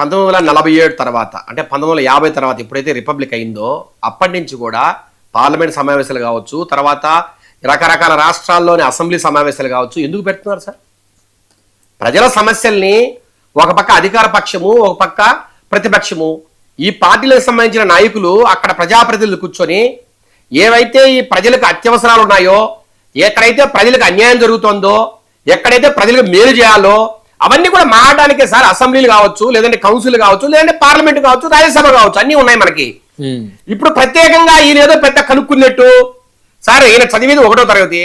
1947 తర్వాత అంటే 1950 తర్వాత ఎప్పుడైతే రిపబ్లిక్ అయిందో అప్పటి నుంచి కూడా పార్లమెంట్ సమావేశాలు కావచ్చు, తర్వాత రకరకాల రాష్ట్రాల్లోని అసెంబ్లీ సమావేశాలు కావచ్చు, ఎందుకు పెడుతున్నారు సార్? ప్రజల సమస్యల్ని ఒక పక్క అధికార పక్షము, ఒక పక్క ప్రతిపక్షము, ఈ పార్టీలకు సంబంధించిన నాయకులు అక్కడ ప్రజాప్రతినిధులు కూర్చొని ఏవైతే ఈ ప్రజలకు అత్యవసరాలు ఉన్నాయో, ఎక్కడైతే ప్రజలకు అన్యాయం జరుగుతుందో, ఎక్కడైతే ప్రజలకు మేలు చేయాలో అవన్నీ కూడా మాట్లాడడానికే సార్ అసెంబ్లీలు కావచ్చు, లేదంటే కౌన్సిల్ కావచ్చు, లేదంటే పార్లమెంట్ కావచ్చు, రాజ్యసభ కావచ్చు, అన్ని ఉన్నాయి మనకి. ఇప్పుడు ప్రత్యేకంగా ఈయన ఏదో పెద్ద కనుక్కున్నట్టు సార్ ఈయన చదివేది 1వ తరగతి,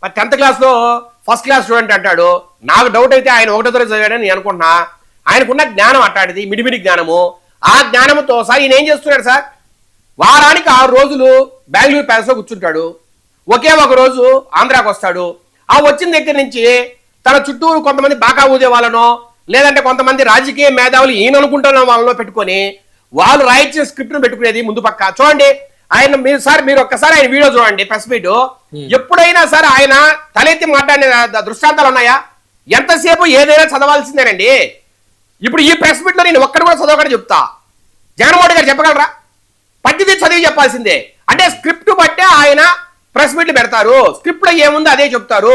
10th క్లాస్లో ఫస్ట్ క్లాస్ స్టూడెంట్ అంటాడు. నాకు డౌట్ అయితే ఆయన 1వ తరగతి చదివాడని నేను అనుకుంటున్నా. ఆయనకున్న జ్ఞానం అట్టాడిది, మిడిమిడి జ్ఞానము. ఆ జ్ఞానంతో సార్ ఈయన ఏం చేస్తున్నాడు సార్? వారానికి 6 రోజులు బెంగళూరు ప్యాలెస్ లో కూర్చుంటాడు, ఒకే ఒక రోజు ఆంధ్రాకి వస్తాడు. ఆ వచ్చిన దగ్గర నుంచి తన చుట్టూరు కొంతమంది బాకా ఊదే వాళ్ళనో, లేదంటే కొంతమంది రాజకీయ మేధావులు ఈయన అనుకుంటున్న వాళ్ళలో పెట్టుకొని వాళ్ళు రాయించిన స్క్రిప్ట్ ను పెట్టుకునేది ముందు పక్క. చూడండి ఆయన, మీరు ఒక్కసారి ఆయన వీడియో చూడండి, ప్రెస్ మీట్. ఎప్పుడైనా సరే ఆయన తలెత్తి మాట్లాడిన దృష్టాంతాలు ఉన్నాయా? ఎంతసేపు ఏదైనా చదవాల్సిందేనండి. ఇప్పుడు ఈ ప్రెస్ మీట్ లో నేను ఒక్కడు కూడా చదవకుండా చెప్తా. జగన్మోహన్ గారు చెప్పగలరా? పద్ధతి చదివి చెప్పాల్సిందే. అంటే స్క్రిప్ట్ బట్టే ఆయన ప్రెస్ మీట్లు పెడతారు, స్క్రిప్ట్ లో ఏముందో అదే చెప్తారు,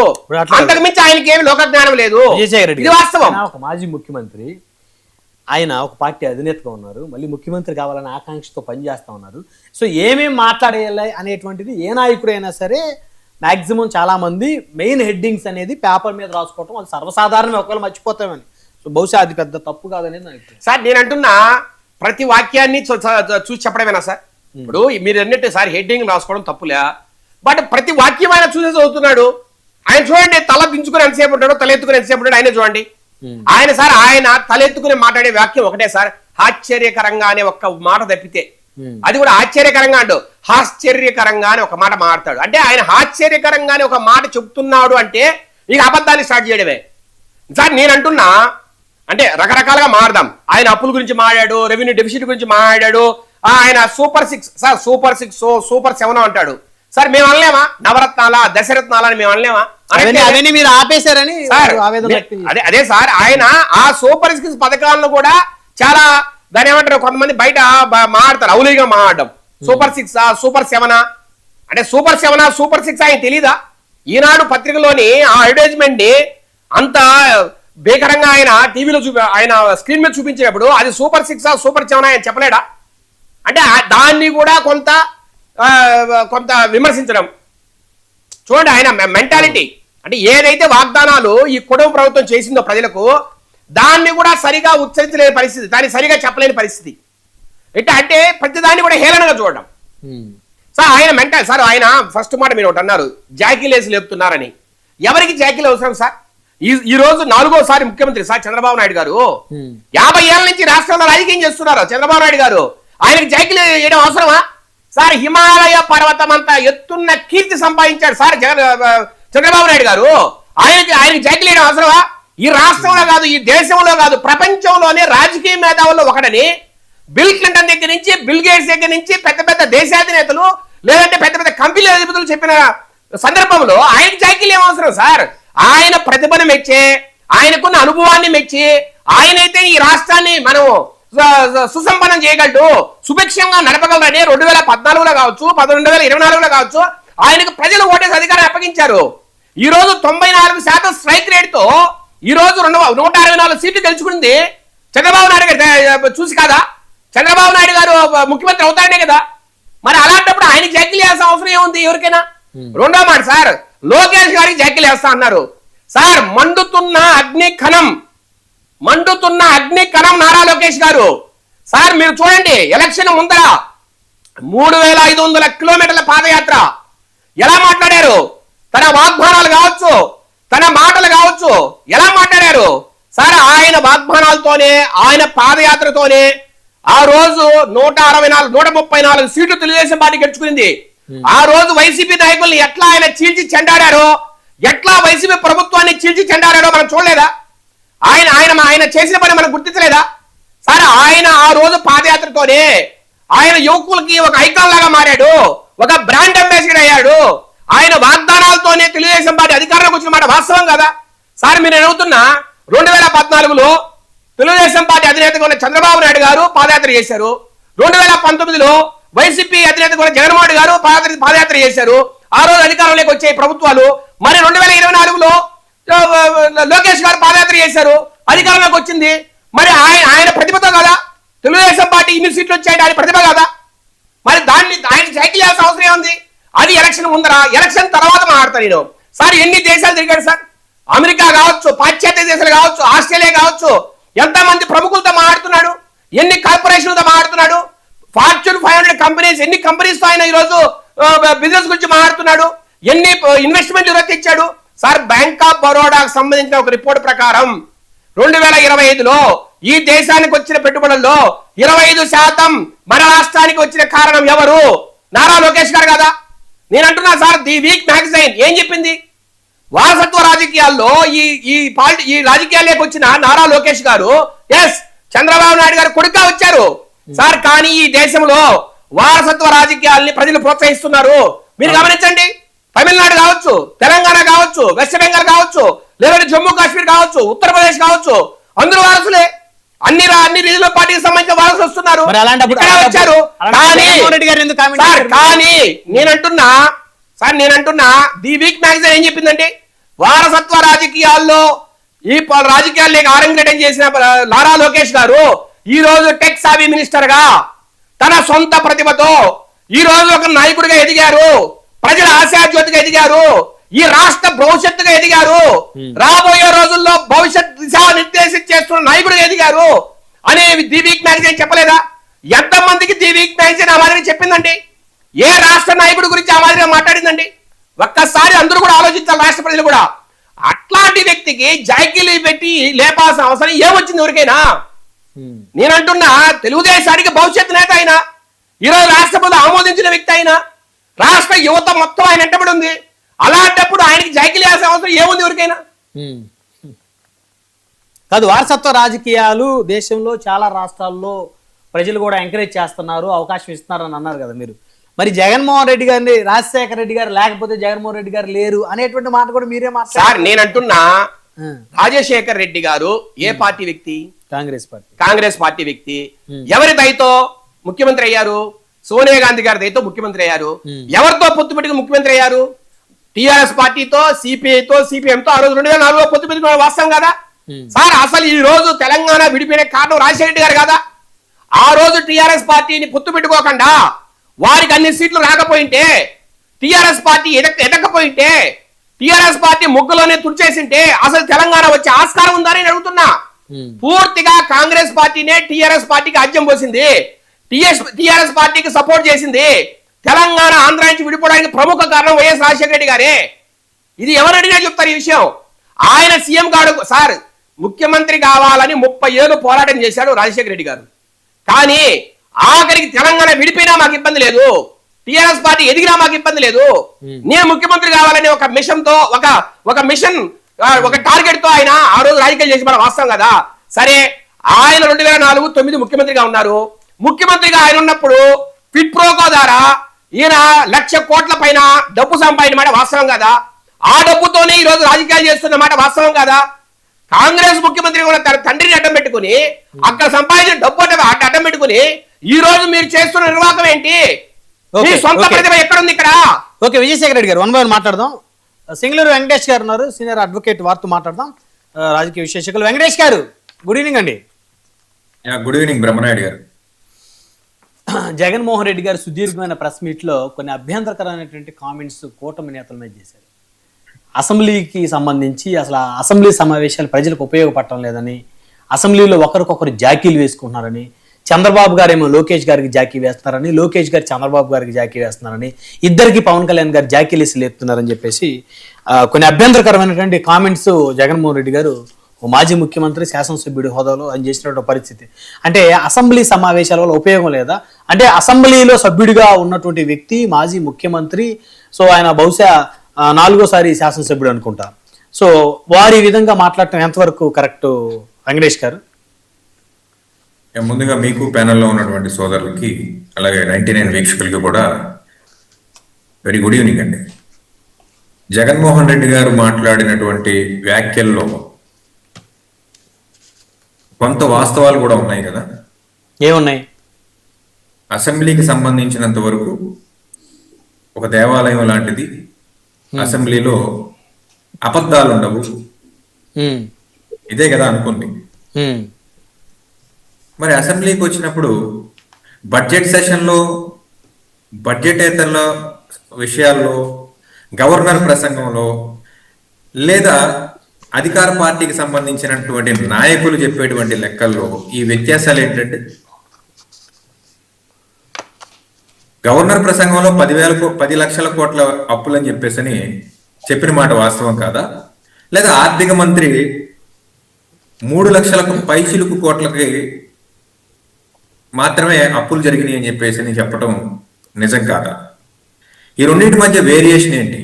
అంతకు మించి ఆయనకి ఏమి లోక జ్ఞానం లేదు. ఇది వాస్తవం. ఒక మాజీ ముఖ్యమంత్రి, ఆయన ఒక పార్టీ అధినేతగా ఉన్నారు, మళ్ళీ ముఖ్యమంత్రి కావాలనే ఆకాంక్షతో పనిచేస్తా ఉన్నారు. సో ఏమేమి మాట్లాడేయాలి అనేటువంటిది ఏ నాయకుడైనా సరే మాక్సిమం చాలా మంది మెయిన్ హెడ్డింగ్స్ అనేది పేపర్ మీద రాసుకోవటం అది సర్వసాధారణమే, ఒకవేళ మర్చిపోతామని. సో బహుశా అది పెద్ద తప్పు కాదనేది నాకు సార్. నేను అంటున్నా ప్రతి వాక్యాన్ని చూసి చెప్పడమేనా సార్? ఇప్పుడు మీరు అన్నట్టు సార్ హెడ్డింగ్ రాసుకోవడం తప్పులే, బట్ ప్రతి వాక్యం ఆయన చూసే చదువుతున్నాడు. ఆయన చూడండి, తల దించుకుని ఎంతసేపు ఉంటాడో, తల ఎత్తుకుని ఎంతసేపు ఉంటాడో ఆయన చూడండి. ఆయన తలెత్తుకుని మాట్లాడే వాక్యం ఒకటే సార్, ఆశ్చర్యకరంగా అనే ఒక్క మాట తప్పితే, అది కూడా ఆశ్చర్యకరంగా అంటూ ఆశ్చర్యకరంగా అని ఒక మాట మాట్లాడతాడు. అంటే ఆయన ఆశ్చర్యకరంగానే ఒక మాట చెప్తున్నాడు అంటే ఇక అబద్ధాన్ని స్టార్ట్ చేయడమే సార్. నేను అంటున్నా అంటే రకరకాలుగా మారదాం. ఆయన అప్పుల గురించి మాట్లాడాడు, రెవెన్యూ డెఫిసిట్ గురించి మాట్లాడాడు, ఆయన సూపర్ 6 సార్, సూపర్ 6 సూపర్ 7 అంటాడు సార్. మేము అనలేమా? నవరత్నాల దశరత్నాల అని మేము అనలేమా? మీరు ఆపేశారని అదే సార్. ఆయన ఆ సూపర్ 6 పథకాలను కూడా చాలా దాని ఏమంటారు, కొంతమంది బయట మాట్లాడతారు, అవులీగా మాట్లాడడం. సూపర్ 6 సూపర్ 7 అంటే సూపర్ 7 సూపర్ 6 ఆయన తెలీదా? ఈనాడు పత్రికలోని ఆ అడ్వర్టైజ్మెంట్ ని అంత భీకరంగా ఆయన టీవీలో ఆయన స్క్రీన్ మీద చూపించేటప్పుడు అది సూపర్ 6 సూపర్ 7 ఆయన చెప్పలేడా? అంటే దాన్ని కూడా కొంత విమర్శించడం చూడండి. ఆయన మెంటాలిటీ అంటే ఏదైతే వాగ్దానాలు ఈ కుటుంబ ప్రభుత్వం చేసిందో ప్రజలకు, దాన్ని కూడా సరిగా ఉచ్చరించలేని పరిస్థితి, దాన్ని సరిగా చెప్పలేని పరిస్థితి. ఇట్లా అంటే ప్రతిదాన్ని కూడా హేళనగా చూడడం సార్. ఆయన మెంటల్ సార్. ఆయన ఫస్ట్ మాట మీరు ఒకటి అన్నారు, జాకీలేసి లేపుతున్నారని. ఎవరికి జాకీలు అవసరం సార్? ఈ రోజు 4వ ముఖ్యమంత్రి సార్ చంద్రబాబు నాయుడు గారు. 50 ఏళ్ల నుంచి రాష్ట్రంలో రాజకీయం చేస్తున్నారు చంద్రబాబు నాయుడు గారు. ఆయనకి జాకీలు వేయడం అవసరమా సార్? హిమాలయ పర్వతం అంతా ఎత్తున్న కీర్తి సంపాదించాడు సార్ చంద్రబాబు నాయుడు గారు. ఆయనకి జాకీలు వేయడం అవసరమా? ఈ రాష్ట్రంలో కాదు, ఈ దేశంలో కాదు, ప్రపంచంలోనే రాజకీయ మేధావుల్లో ఒకడని బిల్ క్లింటన్ దగ్గర నుంచి, బిల్ గేట్స్ దగ్గర నుంచి పెద్ద పెద్ద దేశాధినేతలు లేదంటే పెద్ద పెద్ద కంపెనీల అధిపతులు చెప్పిన సందర్భంలో ఆయనకి జాకీలు ఏం అవసరం సార్? ఆయన ప్రతిభను మెచ్చి, ఆయనకున్న అనుభవాన్ని మెచ్చి, ఆయనైతే ఈ రాష్ట్రాన్ని మనం సుసంపన్నం చేయగలడు, సుభిక్షంగా నడపగలరని 2014లో కావచ్చు, 2024లో కావచ్చు ఆయనకు ప్రజలు ఓటేసి అధికారం అప్పగించారు. ఈ రోజు 94% స్ట్రైక్ రేట్ తో ఈ రోజు 164 సీట్లు గెలుచుకుంది చంద్రబాబు నాయుడు గారు చూసి కాదా? చంద్రబాబు నాయుడు గారు ముఖ్యమంత్రి అవుతాడే కదా. మరి అలాంటప్పుడు ఆయన జాకీలు వేయాల్సిన అవసరం ఏముంది ఎవరికైనా? రెండో మాట సార్, లోకేష్ గారికి జాకీలు వేస్తా అన్నారు సార్. మండుతున్న అగ్ని కణం నారా లోకేష్ గారు సార్. మీరు చూడండి, ఎలక్షన్ ముందర 3500 కిలోమీటర్ల పాదయాత్ర ఎలా మాట్లాడారు? తన వాగ్దానాలు కావచ్చు, తన మాటలు కావచ్చు, ఎలా మాట్లాడారు సార్? ఆయన వాగ్దానాలతోనే, ఆయన పాదయాత్రతోనే ఆ రోజు 134 సీట్లు తెలుగుదేశం పార్టీ గెలుచుకుంది. ఆ రోజు వైసీపీ నాయకుల్ని ఎట్లా ఆయన చీల్చి చెండాడారో, ఎట్లా వైసీపీ ప్రభుత్వాన్ని చీల్చి చెండాడారో మనం చూడలేదా? ఆయన చేసిన పని మనం గుర్తించలేదా సార్? ఆయన ఆ రోజు పాదయాత్రతోనే ఆయన యువకులకి ఒక ఐకాన్ లాగా మారాడు, ఒక బ్రాండ్ అంబాసిడర్ అయ్యాడు. ఆయన వాగ్దానాలతోనే తెలుగుదేశం పార్టీ అధికారంలోకి వచ్చిన మాట వాస్తవం కదా సార్? మీరు అడుగుతున్నా 2014లో తెలుగుదేశం పార్టీ అధినేతగా ఉన్న చంద్రబాబు నాయుడు గారు పాదయాత్ర చేశారు. 2019లో వైసీపీ అధినేతగా ఉన్న జగన్మోహన్ రెడ్డి గారు పాదయాత్ర చేశారు. ఆ రోజు అధికారంలోకి వచ్చే ప్రభుత్వాలు. మరి 2024లో లోకేష్ గారు పాదయాత్ర చేశారు, అధికారంలోకి వచ్చింది. మరి ఆయన ప్రతిభతో కదా తెలుగుదేశం పార్టీ ఇన్ని సీట్లు వచ్చాయంటే ఆయన ప్రతిభ కదా. మరి దాన్ని ఆయన సైకిల్ చేయాల్సిన అవసరం ఏముంది? అది ఎలక్షన్ ముందర, ఎలక్షన్ తర్వాత మాట్లాడతాను నేను. సార్ ఎన్ని దేశాలు తిరిగాడు సార్, అమెరికా కావచ్చు, పాశ్చాత్య దేశాలు కావచ్చు, ఆస్ట్రేలియా కావచ్చు, ఎంతమంది ప్రముఖులతో మాట్లాడుతున్నాడు, ఎన్ని కార్పొరేషన్లతో మాట్లాడుతున్నాడు, ఫార్చ్యూన్ 500 కంపెనీస్, ఎన్ని కంపెనీస్ తో ఆయన ఈరోజు బిజినెస్ గురించి మాట్లాడుతున్నాడు, ఎన్ని ఇన్వెస్ట్మెంట్లు తెచ్చాడు. సార్ బ్యాంక్ ఆఫ్ బరోడాకు సంబంధించిన ఒక రిపోర్ట్ ప్రకారం 2025లో ఈ దేశానికి వచ్చిన పెట్టుబడుల్లో 25% మన రాష్ట్రానికి వచ్చిన కారణం ఎవరు? నారా లోకేష్ గారు కదా. నేను అంటున్నా సార్, ది వీక్ మ్యాగజైన్ ఏం చెప్పింది? వారసత్వ రాజకీయాల్లో ఈ రాజకీయాల్లోకి వచ్చిన నారా లోకేష్ గారు ఎస్ చంద్రబాబు నాయుడు గారు కొడుకా వచ్చారు సార్. కానీ ఈ దేశంలో వారసత్వ రాజకీయాల్ని ప్రజలు ప్రోత్సహిస్తున్నారు. మీరు గమనించండి, తమిళనాడు కావచ్చు, తెలంగాణ కావచ్చు, వెస్ట్ బెంగాల్ కావచ్చు, లేదంటే జమ్మూ కాశ్మీర్ కావచ్చు, ఉత్తరప్రదేశ్ కావచ్చు, అందరూ వారసులే. అన్ని రీజనల్ పార్టీకి సంబంధించిన వారసులు వస్తున్నారు, వచ్చారు. కానీ నేనంటున్నా ది వీక్ మ్యాగజైన్ ఏం చెప్పిందంటే, వారసత్వ రాజకీయాల్లో ఈ రాజకీయాల్లోకి ఆరంగేటం చేసిన నారా లోకేష్ గారు ఈ రోజు టెక్ సావి మినిస్టర్ గా తన సొంత ప్రతిభతో ఈ రోజు ఒక నాయకుడిగా ఎదిగారు, ప్రజల ఆశాజ్యోతిగా ఎదిగారు, ఈ రాష్ట్ర భవిష్యత్తుగా ఎదిగారు, రాబోయే రోజుల్లో భవిష్యత్ దిశా నిర్దేశం చేస్తున్న నాయకుడిగా ఎదిగారు అని ది వీక్ మ్యాగజైన్ చెప్పలేదా? ఎంతమందికి ది వీక్ మ్యాగజైన్ ఆ మాదిరి చెప్పిందండి? ఏ రాష్ట్ర నాయకుడి గురించి ఆ మాదిరిగా మాట్లాడిందండి? ఒక్కసారి అందరూ కూడా ఆలోచించాలి, రాష్ట్ర ప్రజలు కూడా. అట్లాంటి వ్యక్తికి జాకీలు పెట్టి లేపాల్సిన అవసరం ఏమొచ్చింది ఎవరికైనా? నేనంటున్నా, తెలుగుదేశానికి భవిష్యత్తు నేత అయినా, ఈరోజు రాష్ట్రపతి ఆమోదించిన వ్యక్తి అయినా, రాష్ట్ర యువత మొత్తం ఆయన వెంటబడి ఉంది. అలాంటప్పుడు ఆయనకి జాకీలు వేయాల్సిన అవసరం ఏముంది ఎవరికైనా? కాదు, వారసత్వ రాజకీయాలు దేశంలో చాలా రాష్ట్రాల్లో ప్రజలు కూడా ఎంకరేజ్ చేస్తున్నారు, అవకాశం ఇస్తున్నారని అన్నారు కదా మీరు. మరి జగన్మోహన్ రెడ్డి గారిని రాజశేఖర రెడ్డి గారు లేకపోతే జగన్మోహన్ రెడ్డి గారు లేరు అనేటువంటి మాట కూడా మీరే మాట్లాడారు సార్. నేనంటున్నా, రాజశేఖర్ రెడ్డి గారు ఏ పార్టీ వ్యక్తి? కాంగ్రెస్ పార్టీ వ్యక్తి. ఎవరి దయతో ముఖ్యమంత్రి అయ్యారు? సోనియా గాంధీ గారి దయతో ముఖ్యమంత్రి అయ్యారు. ఎవరితో పొత్తు పెట్టుకుని ముఖ్యమంత్రి అయ్యారు? టిఆర్ఎస్ పార్టీతో, సిపిఐతో, సిపిఎంతో. ఆ రోజు 2004లో పొత్తు పెట్టుకున్న వాస్తవం కదా సార్. అసలు ఈ రోజు తెలంగాణ విడిపోయిన కారణం రాజశేఖర రెడ్డి గారు కదా. ఆ రోజు టిఆర్ఎస్ పార్టీని పొత్తు పెట్టుకోకుండా వారికి అన్ని సీట్లు రాకపోయింటే, టిఆర్ఎస్ పార్టీ ఎదకపోయింటే, టిఆర్ఎస్ పార్టీ ముగ్గులోనే తుడిచేసింటే అసలు తెలంగాణ వచ్చే ఆస్కారం ఉందని అడుగుతున్నా. పూర్తిగా కాంగ్రెస్ పార్టీనే టిఆర్ఎస్ పార్టీకి ఆజ్యం పోసింది, టిఆర్ఎస్ పార్టీకి సపోర్ట్ చేసింది. తెలంగాణ ఆంధ్ర నుంచి విడిపోవడానికి ప్రముఖ కారణం వైఎస్ రాజశేఖర రెడ్డి గారే. ఇది ఎవరు అడిగినా చెప్తారు ఈ విషయం. ఆయన సీఎం కాడు సార్, ముఖ్యమంత్రి కావాలని 30 ఏళ్ళు పోరాటం చేశాడు రాజశేఖర రెడ్డి గారు. కానీ ఆఖరికి తెలంగాణ విడిపోయినా మాకు ఇబ్బంది లేదు, టిఆర్ఎస్ పార్టీ ఎదిగినా మాకు ఇబ్బంది లేదు. నేను ముఖ్యమంత్రి కావాలని ఒక మిషన్ తో ఒక టార్గెట్ తో ఆయన ఆ రోజు రాజకీయాలు చేసి మన వాస్తవం కదా. సరే, ఆయన 2004-9 ముఖ్యమంత్రిగా ఉన్నారు. ముఖ్యమంత్రిగా ఆయన ఉన్నప్పుడు ఫిట్ ప్రోకో ద్వారా ఈయన 1,00,000 కోట్ల పైన డబ్బు సంపాదించిన మాట వాస్తవం కదా. ఆ డబ్బుతోనే ఈ రోజు రాజకీయాలు చేస్తున్న మాట వాస్తవం కదా. కాంగ్రెస్ ముఖ్యమంత్రి కూడా తన తండ్రిని అడ్డం పెట్టుకుని అక్కడ సంపాదించిన డబ్బు అడ్డం పెట్టుకుని ఈ రోజు మీరు చేస్తున్న నిర్వాహకం ఏంటి? మీ సొంత ప్రతిభ ఎక్కడుంది ఇక్కడ? ఓకే, విజయశేఖర రెడ్డి గారు 1 by 1 మాట్లాడదాం. సింగళూరు వెంకటేష్ గారు ఉన్నారు, సీనియర్ అడ్వకేట్, వారితో మాట్లాడదాం. రాజకీయ విశ్లేషకులు వెంకటేష్ గారు, గుడ్ ఈవినింగ్ అండి. గుడ్ ఈవినింగ్ బ్రహ్మనాయుడు గారు. జగన్మోహన్ రెడ్డి గారు సుదీర్ఘమైన ప్రెస్ మీట్ లో కొన్ని అభ్యంతరకరమైనటువంటి కామెంట్స్ కూటమి నేతల మీద చేశారు. అసెంబ్లీకి సంబంధించి అసలు అసెంబ్లీ సమావేశాలు ప్రజలకు ఉపయోగపడటం లేదని, అసెంబ్లీలో ఒకరికొకరు జాకీలు వేసుకుంటున్నారని, చంద్రబాబు గారు ఏమో లోకేష్ గారికి జాకీ వేస్తున్నారని, లోకేష్ గారు చంద్రబాబు గారికి జాకీ వేస్తున్నారని, ఇద్దరికి పవన్ కళ్యాణ్ గారు జాకీలు వేసి లేపుతున్నారని చెప్పేసి కొన్ని అభ్యంతరకరమైనటువంటి కామెంట్స్ జగన్మోహన్ రెడ్డి గారు మాజీ ముఖ్యమంత్రి, శాసనసభ్యుడి హోదాలో ఆయన చేసినటువంటి పరిస్థితి. అంటే అసెంబ్లీ సమావేశాల వల్ల ఉపయోగం లేదా? అంటే అసెంబ్లీలో సభ్యుడిగా ఉన్నటువంటి వ్యక్తి మాజీ ముఖ్యమంత్రి, సో ఆయన బహుశా 4వ సారి శాసనసభ్యుడు అనుకుంటా. సో వారి విధంగా మాట్లాడటం ఎంతవరకు కరెక్ట్ వెంకటేష్ గారు? ముందుగా మీకు ప్యానెల్లో ఉన్నటువంటి సోదరులకి, అలాగే 99 వీక్షకులకి కూడా వెరీ గుడ్ ఈవినింగ్ అండి. జగన్మోహన్ రెడ్డి గారు మాట్లాడినటువంటి వ్యాఖ్యల్లో కొంత వాస్తవాలు కూడా ఉన్నాయి కదా. ఏమున్నాయి? అసెంబ్లీకి సంబంధించినంత వరకు ఒక దేవాలయం లాంటిది. అసెంబ్లీలో అబద్ధాలు ఉండవు, ఇదే కదా అనుకుంది. మరి అసెంబ్లీకి వచ్చినప్పుడు బడ్జెట్ సెషన్లో, బడ్జెటేతర విషయాల్లో, గవర్నర్ ప్రసంగంలో, లేదా అధికార పార్టీకి సంబంధించినటువంటి నాయకులు చెప్పేటువంటి లెక్కల్లో ఈ వ్యత్యాసాలు ఏంటంటే, గవర్నర్ ప్రసంగంలో 10 లక్షల కోట్ల అప్పులని చెప్పేసి చెప్పిన మాట వాస్తవం కాదా? లేదా ఆర్థిక మంత్రి 3 లక్షలకు పైచిలుకు కోట్లకి మాత్రమే అప్పులు జరిగినాయి అని చెప్పేసి చెప్పడం నిజం కాదా? ఈ రెండింటి మధ్య వేరియేషన్ ఏంటి?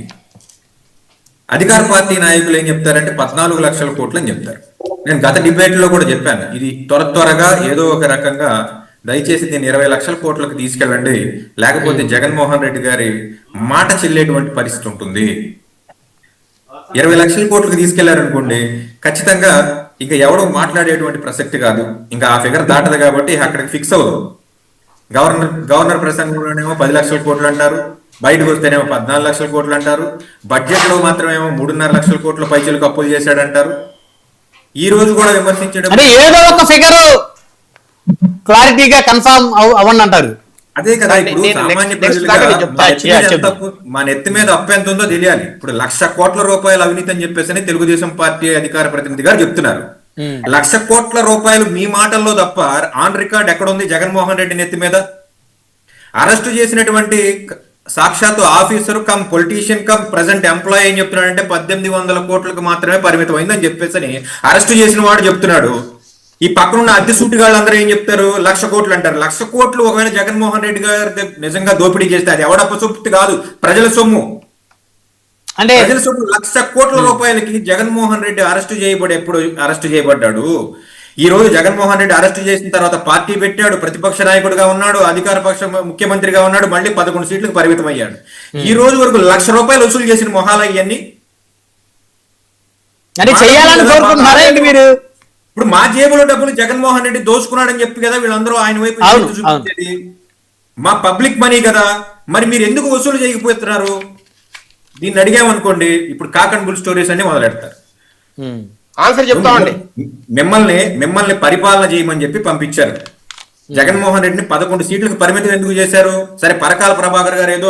అధికార పార్టీ నాయకులు ఏం చెప్తారంటే 14 లక్షల కోట్లు అని చెప్తారు. నేను గత డిబేట్ లో కూడా చెప్పాను, ఇది త్వరగా ఏదో ఒక రకంగా దయచేసి దీన్ని 20 లక్షల కోట్లకు తీసుకెళ్ళండి, లేకపోతే జగన్మోహన్ రెడ్డి గారి మాట చెల్లేటువంటి పరిస్థితి ఉంటుంది. 20 లక్షల కోట్లకు తీసుకెళ్లారనుకోండి, ఖచ్చితంగా ఇంకా ఎవడో మాట్లాడేటువంటి ప్రసక్తి కాదు, ఇంకా ఆ ఫిగర్ దాటదు కాబట్టి అక్కడికి ఫిక్స్ అవ్వదు. గవర్నర్ ప్రసంగంలోనేమో 10 లక్షల కోట్లు అంటారు, బయటకు వస్తేనేమో 14 లక్షల కోట్లు అంటారు, బడ్జెట్ లో మాత్రమేమో 3.5 లక్షల కోట్ల పైసలకు అప్పులు చేశాడంటారు. ఈ రోజు కూడా విమర్శించడం ఏదో ఒక ఫిగర్ క్లారిటీగా కన్ఫర్మ్ అవ్వండి అంటారు. అదే కదా, ఇప్పుడు సామాన్య ప్రజలుగా మా నెత్తి మీద అప్పు ఎంత ఉందో తెలియాలి. ఇప్పుడు 1,00,000 కోట్ల రూపాయల అవినీతి అని చెప్పేసి తెలుగుదేశం పార్టీ అధికార ప్రతినిధి గారు చెప్తున్నారు. 1,00,000 కోట్ల రూపాయలు మీ మాటల్లో తప్ప ఆన్ రికార్డ్ ఎక్కడ ఉంది జగన్మోహన్ రెడ్డి నెత్తి మీద? అరెస్టు చేసినటువంటి సాక్షాత్తు officer come politician come present employee ఏం చెప్తున్నాడంటే 1800 కోట్లకు మాత్రమే పరిమితం అయిందని చెప్పేసి అరెస్టు చేసిన వాడు చెప్తున్నాడు. ఈ పక్కనున్న అద్దె సూటిగాళ్ళందరూ ఏం చెప్తారు? 1,00,000 కోట్లు అంటారు. 1,00,000 కోట్లు ఒకవేళ జగన్మోహన్ రెడ్డి గారు నిజంగా దోపిడీ చేస్తే అది ఎవడప్ప సొమ్ము కాదు, ప్రజల సొమ్ము. అంటే ప్రజల సొమ్ము 1,00,000 కోట్ల రూపాయలకి జగన్మోహన్ రెడ్డి ఎప్పుడు అరెస్టు చేయబడ్డాడు? ఈ రోజు జగన్మోహన్ రెడ్డి అరెస్టు చేసిన తర్వాత పార్టీ పెట్టాడు, ప్రతిపక్ష నాయకుడిగా ఉన్నాడు, అధికార పక్ష ముఖ్యమంత్రిగా ఉన్నాడు, మళ్ళీ 11 సీట్లకు పరిమితం అయ్యాడు. ఈ రోజు వరకు 1,00,000 రూపాయలు వసూలు చేసిన మొహాలు ఇవన్నీ మీరు. ఇప్పుడు మా జేబులో డబ్బులు జగన్మోహన్ రెడ్డి దోచుకున్నాడని చెప్పి కదా వీళ్ళందరూ ఆయన వైపు చూపించేది. మా పబ్లిక్ మనీ కదా, మరి మీరు ఎందుకు వసూలు చేయకపోతున్నారు? దీన్ని అడిగామనుకోండి, ఇప్పుడు కాక్ అండ్ బుల్ స్టోరీస్ అన్ని మొదలెడతారు. ఆన్సర్ చెప్తామండి. మిమ్మల్ని పరిపాలన చేయమని చెప్పి పంపించారు. జగన్మోహన్ రెడ్డిని 11 సీట్లకు పరిమితం ఎందుకు చేశారు? సరే, పరకాల ప్రభాకర్ గారు ఏదో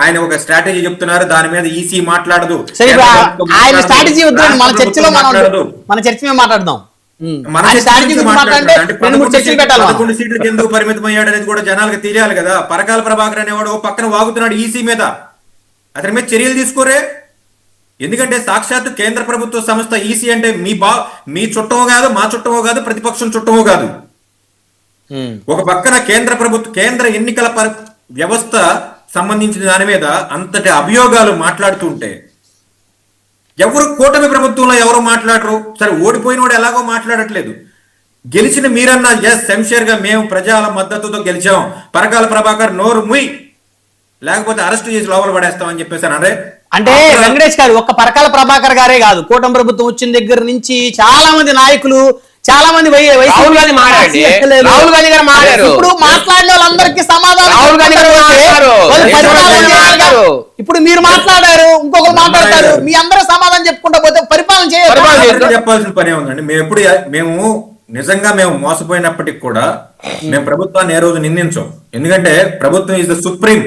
ఆయన ఒక స్ట్రాటజీ చెప్తున్నారు, దాని మీద ఈసీ మాట్లాడదు. ఆయన స్ట్రాటజీ మన చర్చలో మన చర్చ మీద మాట్లాడదాం. 11 సీట్లకు ఎందుకు పరిమితం అయ్యాడు అనేది కూడా జనాలకు తెలియాలి కదా. పరకాల ప్రభాకర్ అనేవాడు పక్కన వాగుతున్నాడు ఈసీ మీద, అతని మీద చర్యలు తీసుకోరే. ఎందుకంటే సాక్షాత్తు కేంద్ర ప్రభుత్వ సంస్థ ఈసీ అంటే మీ చుట్టమో కాదు, మా చుట్టమో కాదు, ప్రతిపక్షం చుట్టమో కాదు. ఒక పక్కన కేంద్ర ఎన్నికల వ్యవస్థ సంబంధించిన దాని మీద అంతటి అభియోగాలు మాట్లాడుతుంటే ఎవరు కూటమి ప్రభుత్వంలో ఎవరు మాట్లాడరు. సరే, ఓడిపోయినోడు ఎలాగో మాట్లాడట్లేదు, గెలిచిన మీరన్నా శంషేర్ గా మేము ప్రజల మద్దతుతో గెలిచాం, పరకాల ప్రభాకర్ నోరు ముయ్, లేకపోతే అరెస్ట్ చేసి లోపల పడేస్తామని చెప్పేసి అన్నారే. అంటే వెంకటేష్ గారు ఒక్క పరకాల ప్రభాకర్ గారే కాదు, కూటమి ప్రభుత్వం వచ్చిన దగ్గర నుంచి చాలా మంది నాయకులు, చాలా మంది రాహుల్ గాంధీ మాట్లాడారు. ఇప్పుడు మాట్లాడిన వాళ్ళందరికీ సమాధానం ఇప్పుడు మీరు మాట్లాడారు, ఇంకొకరు మాట్లాడతారు, మీ అందరూ సమాధానం చెప్పుకుంటా పోతే పరిపాలన చెప్పాల్సిన పనే ఉందండి. మేము నిజంగా మోసపోయినప్పటికి కూడా మేము ప్రభుత్వాన్ని ఏ రోజు నిందించాం. ఎందుకంటే ప్రభుత్వం ఇస్ ద సుప్రీం.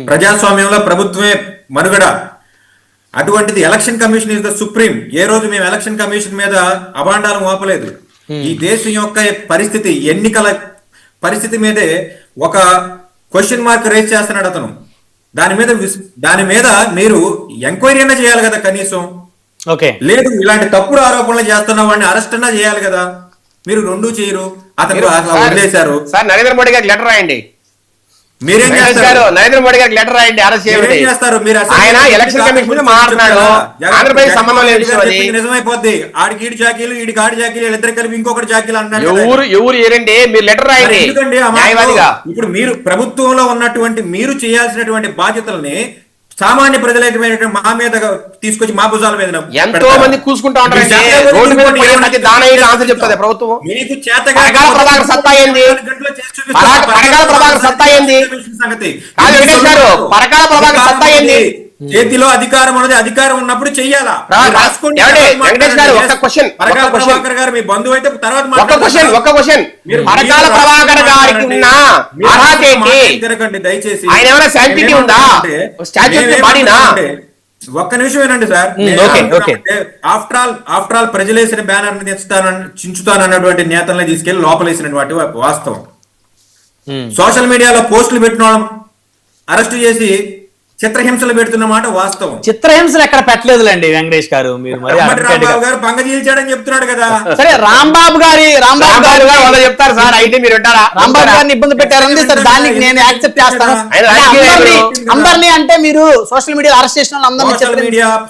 ప్రజాస్వామ్యంలో ప్రభుత్వమే మనుగడ. అటువంటిది election commission is the supreme. ఏ రోజు మేము ఎలక్షన్ కమిషన్ మీద అభాండాలు మోపలేదు. ఈ దేశం యొక్క పరిస్థితి, ఎన్నికల పరిస్థితి మీదే ఒక క్వశ్చన్ మార్క్ రేజ్ చేస్తున్నాడు అతను. దాని మీద మీరు ఎంక్వైరీ అన్నా చేయాలి కదా కనీసం. లేదు, ఇలాంటి తప్పుడు ఆరోపణలు చేస్తున్న వాడిని అరెస్ట్ అన్నా చేయాలి కదా. మీరు రెండూ చేయరు, అతను వదిలేశారు. సార్, నరేంద్ర మోడీ గారికి లెటర్ రాయండి. మీరేం చేస్తారు? నరేంద్ర మోడీ గారికి లెటర్ రాయండి, అరెస్ట్ చేయండి. ఆయన ఎలక్షన్ కమిషన్ మాట్లాడు, ఆంధ్రప్రదేశ్ సంబంధం లేదు. నిజమైపోద్ది. ఆడికి ఈడి జాకీలు, ఈడికి ఆడి జాకీలు, ఇద్దరు కలిపి ఇంకొకటి జాకీలు అన్నారు. ఎవరు ఏరండి? మీరు లెటర్ రాయండి. ఎందుకంటే ఇప్పుడు మీరు ప్రభుత్వంలో ఉన్నటువంటి మీరు చేయాల్సినటువంటి బాధ్యతల్ని సామాన్య ప్రజలైన మా మీద తీసుకొచ్చి మా భుజాల మీద ఎంతో మంది కూసుకుంటా ఉంటారు. రోడ్డు మీద పోయే ప్రతి దానయ్య ఆన్సర్ చెప్తుంది ప్రభుత్వం. మీకు పరకాల ప్రభాకర్ సత్తా ఏంది? పరకాల ప్రభాకర్ సత్తా ఏంది? కాదు వెంకటేష్ గారు, పరకాల ప్రభాకర్ సత్తా ఏంది? చేతిలో అధికారం ఉన్నది, అధికారం ఉన్నప్పుడు చెయ్యాలా. వెంకటేష్ గారు ఒక్క క్వశ్చన్, ప్రభాకర్ గారు మీ బంధువు అయితే తర్వాత ఒక్క క్వశ్చన్, పరకాల ప్రభాకర్ గారికి ఉన్న అర్హత ఏంటి? దయచేసి ఆయన ఏమైనా శాంటిటీ ఉందా? స్టాచ్యూ బాడీనా? ఒక్క నిమిషం ఏనండి సార్. ఆఫ్టర్ ఆల్ ప్రజలేసిన బ్యానర్ చించుతానన్నటువంటి నేతల్ని తీసుకెళ్లి లోపలేసినటువంటి వాస్తవం. సోషల్ మీడియాలో పోస్టులు పెట్టిన అరెస్ట్ చేసి చిత్రహింసలు పెడుతున్న మాట వాస్తవం. చిత్రహింసలు ఎక్కడ పెట్టలేదులేండి వెంకటేష్ గారు, మీరు మరి రాంబాబు గారు పంగ చీల్చాడని చెప్తున్నాడు కదా. సరే రాంబాబు గారు వాళ్ళు చెప్తారు సార్, అయితే మీరు వింటారా? రాంబాబు గారిని ఇబ్బంది పెట్టారండి సార్, దానికి నేను యాక్సెప్ట్ చేస్తాను. అందరినీ అంటే మీరు సోషల్ మీడియా అరెస్ట్ చేసిన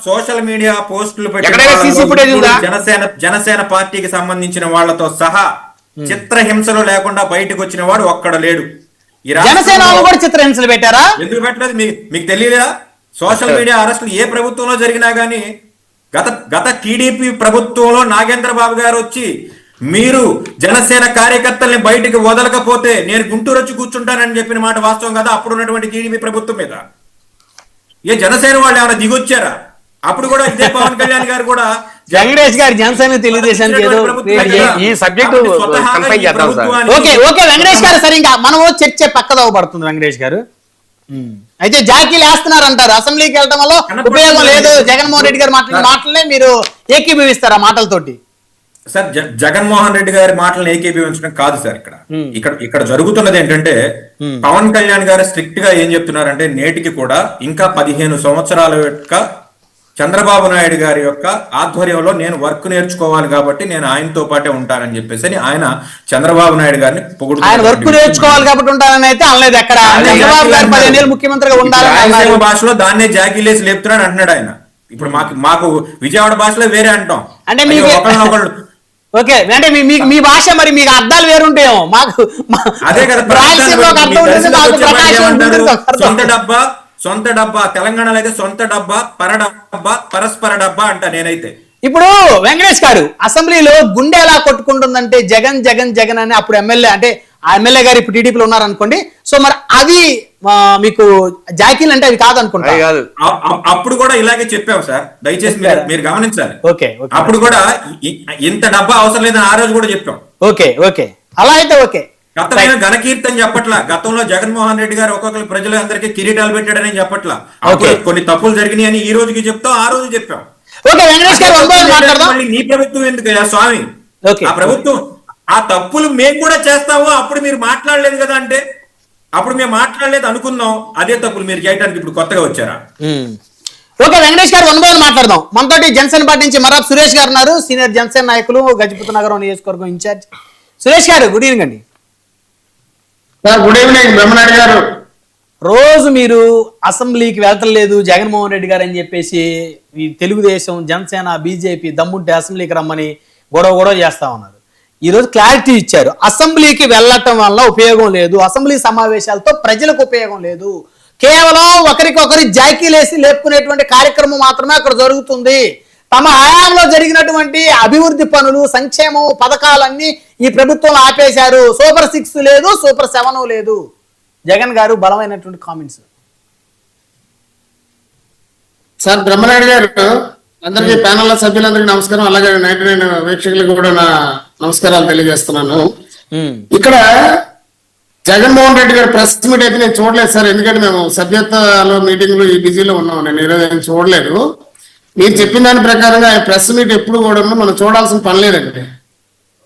సోషల్ మీడియా పోస్టులు జనసేన పార్టీకి సంబంధించిన వాళ్ళతో సహా చిత్రహింసలు లేకుండా బయటకు వచ్చిన వాడు ఒక్కడ లేడు. జనసేన కూడా చిత్రహింసలు పెట్టారా? ఎందుకు పెట్టలేదు? మీకు తెలియదా? సోషల్ మీడియా అరెస్టులు ఏ ప్రభుత్వంలో జరిగినా గానీ గత టీడీపీ ప్రభుత్వంలో నాగేంద్ర బాబు గారు వచ్చి మీరు జనసేన కార్యకర్తల్ని బయటికి వదలకపోతే నేను గుంటూరు వచ్చి కూర్చుంటానని చెప్పిన మాట వాస్తవం కదా. అప్పుడు ఉన్నటువంటి టీడీపీ ప్రభుత్వం మీద ఏ జనసేన వాళ్ళు ఏమైనా దిగొచ్చారా? అప్పుడు కూడా ఇదే పవన్ కళ్యాణ్ గారు కూడా వెంకటేష్ గారు జనసేన తెలుగుదేశానికి ఈ సబ్జెక్ట్ ఓకే ఓకే వెంకటేష్ గారు, సరే ఇంకా మనం చర్చ పక్కదవ పడుతుంది వెంకటేష్ గారు. అయితే జాకీలు వేస్తున్నారంటారు, అసెంబ్లీకి వెళ్ళడం వల్ల ఉపయోగం లేదు. జగన్మోహన్ రెడ్డి గారు మాటలనే మీరు ఏకీభవిస్తారు ఆ మాటలతోటి? సార్ జగన్మోహన్ రెడ్డి గారి మాటలను ఏకీభవించడం కాదు సార్. ఇక్కడ జరుగుతున్నది ఏంటంటే పవన్ కళ్యాణ్ గారు స్ట్రిక్ట్ గా ఏం చెప్తున్నారంటే నేటికి కూడా ఇంకా 15 సంవత్సరాల యొక్క చంద్రబాబు నాయుడు గారి యొక్క ఆధ్వర్యంలో నేను వర్క్ నేర్చుకోవాలి కాబట్టి నేను ఆయనతో పాటే ఉంటానని చెప్పేసి ఆయన చంద్రబాబు నాయుడు గారిని ఆయన వర్క్ నేర్చుకోవాలి కాబట్టి ఉంటానని అయితే అనలేదు. ఎక్కడ చంద్రబాబు గారు 15 ఏళ్ళు ముఖ్యమంత్రిగా ఉండాలని భాషలో దాన్నే జాకీలేసి లేపుతున్నాడు అంటున్నాడు ఆయన. ఇప్పుడు మాకు విజయవాడ భాషలో వేరే అంటాం అంటే మీకు ఓకే అంటే మీ భాష మరి మీకు అర్థాలు వేరుంటాయేమో. మాకు అదే కదా సొంత డబ్బా తెలంగాణలో అయితే సొంత డబ్బా పరడబ్బా పరస్పర డబ్బా అంట నేనైతే. ఇప్పుడు వెంకటేష్ గారు అసెంబ్లీలో గుండె ఎలా కొట్టుకుంటుందంటే జగన్ జగన్ జగన్ అని అప్పుడు ఎమ్మెల్యే అంటే ఆ ఎమ్మెల్యే గారు ఇప్పుడు టీడీపీలో ఉన్నారనుకోండి. సో మరి అవి మీకు జాకీలు అంటే అవి కాదనుకుంటా. అప్పుడు కూడా ఇలాగే చెప్పాము సార్, దయచేసి మీరు గమనించాలి. ఓకే అప్పుడు కూడా ఇంత డబ్బా అవసరం లేదని ఆ రోజు కూడా చెప్పాం. ఓకే ఓకే అలా అయితే ఓకే. గతమైన ఘనకీర్తని చెప్పట్లా. గతంలో జగన్మోహన్ రెడ్డి గారు ఒక్కొక్కరు ప్రజలందరికీ కిరీటాలు పెట్టాడని చెప్పట్లా. అప్పుడు కొన్ని తప్పులు జరిగినాయి అని ఈ రోజుకి చెప్తాం, ఆ రోజు చెప్పాం. నీ ప్రభుత్వం ఎందుకు స్వామి? ఆ ప్రభుత్వం ఆ తప్పులు మేము కూడా చేస్తాము, అప్పుడు మీరు మాట్లాడలేదు కదా అంటే అప్పుడు మేము మాట్లాడలేదు అనుకున్నాం. అదే తప్పులు మీరు చేయడానికి ఇప్పుడు కొత్తగా వచ్చారా? ఓకే వెంకటేష్ గారు వన్ బై వన్ మాట్లాడదాం. మనతోటి జనసేన పార్టీ నుంచి మరాబ్ సురేష్ గారు ఉన్నారు, సీనియర్ జనసేన నాయకులు, గజపతి నగరం నియోజకవర్గం ఇన్ఛార్జ్. సురేష్ గారు గుడ్ ఈవినింగ్ అండి. గుడ్ ఈవినింగ్ బ్రహ్మనాయుడు గారు. రోజు మీరు అసెంబ్లీకి వెళ్తలేదు జగన్మోహన్ రెడ్డి గారు అని చెప్పేసి ఈ తెలుగుదేశం జనసేన బీజేపీ దమ్ముంటే అసెంబ్లీకి రమ్మని గొడవ చేస్తా ఉన్నారు. ఈ రోజు క్లారిటీ ఇచ్చారు, అసెంబ్లీకి వెళ్ళటం వల్ల ఉపయోగం లేదు, అసెంబ్లీ సమావేశాలతో ప్రజలకు ఉపయోగం లేదు, కేవలం ఒకరికొకరి జాకీలేసి లేపుకునేటువంటి కార్యక్రమం మాత్రమే అక్కడ జరుగుతుంది. తమ హయాంలో జరిగినటువంటి అభివృద్ధి పనులు సంక్షేమం పథకాలన్నీ ఈ ప్రభుత్వంలో ఆపేశారు. సూపర్ 6 లేదు, సూపర్ 7 లేదు. జగన్ గారు బలమైనటువంటి కామెంట్స్. సార్ బ్రహ్మనాయుడు గారు, అందరికీ ప్యానల్ సభ్యులందరికీ నమస్కారం, అలాగే 99 వీక్షకులకు కూడా నా నమస్కారాలు తెలియజేస్తున్నాను. ఇక్కడ జగన్మోహన్ రెడ్డి గారు ప్రెస్ మీట్ అయితే నేను చూడలేదు సార్, ఎందుకంటే మేము సభ్యత్వాలు మీటింగ్లు ఈ బిజీలో ఉన్నాం. నేను ఈరోజు ఏం చూడలేదు. మీరు చెప్పిన దాని ప్రకారంగా ఆయన ప్రెస్ మీట్ ఎప్పుడు కూడా మనం చూడాల్సిన పని లేదండి.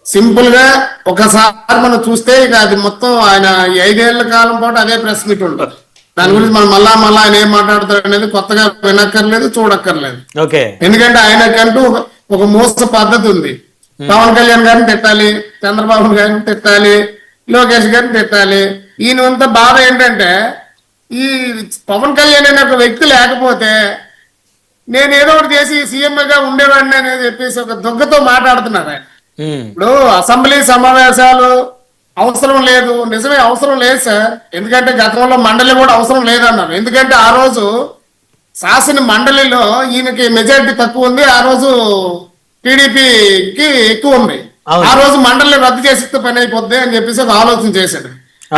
సింపుల్ గా ఒకసారి మనం చూస్తే ఇక అది మొత్తం ఆయన 5 ఏళ్ల కాలం పాటు అదే ప్రెస్ మీట్ ఉంటుంది. దాని గురించి మనం మళ్ళా ఆయన ఏం మాట్లాడతారు అనేది కొత్తగా వినక్కర్లేదు, చూడక్కర్లేదు. ఎందుకంటే ఆయనకంటూ ఒక మోస పద్ధతి ఉంది. పవన్ కళ్యాణ్ గారిని తిట్టాలి, చంద్రబాబు గారిని తిట్టాలి, లోకేష్ గారిని తిట్టాలి. ఈయనంతా బాధ ఏంటంటే ఈ పవన్ కళ్యాణ్ అనే ఒక వ్యక్తి లేకపోతే నేను ఏదో ఒకటి చేసి సీఎంగా ఉండేవాడిని అని చెప్పేసి ఒక దుగ్గతో మాట్లాడుతున్నారు ఆయన. ఇప్పుడు అసెంబ్లీ సమావేశాలు అవసరం లేదు, నిజమే అవసరం లేదు సార్. ఎందుకంటే గతంలో మండలి కూడా అవసరం లేదన్నారు. ఎందుకంటే ఆ రోజు శాసన మండలిలో ఈయనకి మెజారిటీ తక్కువ ఉంది, ఆ రోజు టీడీపీకి ఎక్కువ ఉంది. అవును. ఆ రోజు మండలిని రద్దు చేసిస్తే పని అయిపోద్ది అని చెప్పేసి ఒక ఆలోచన చేశాడు.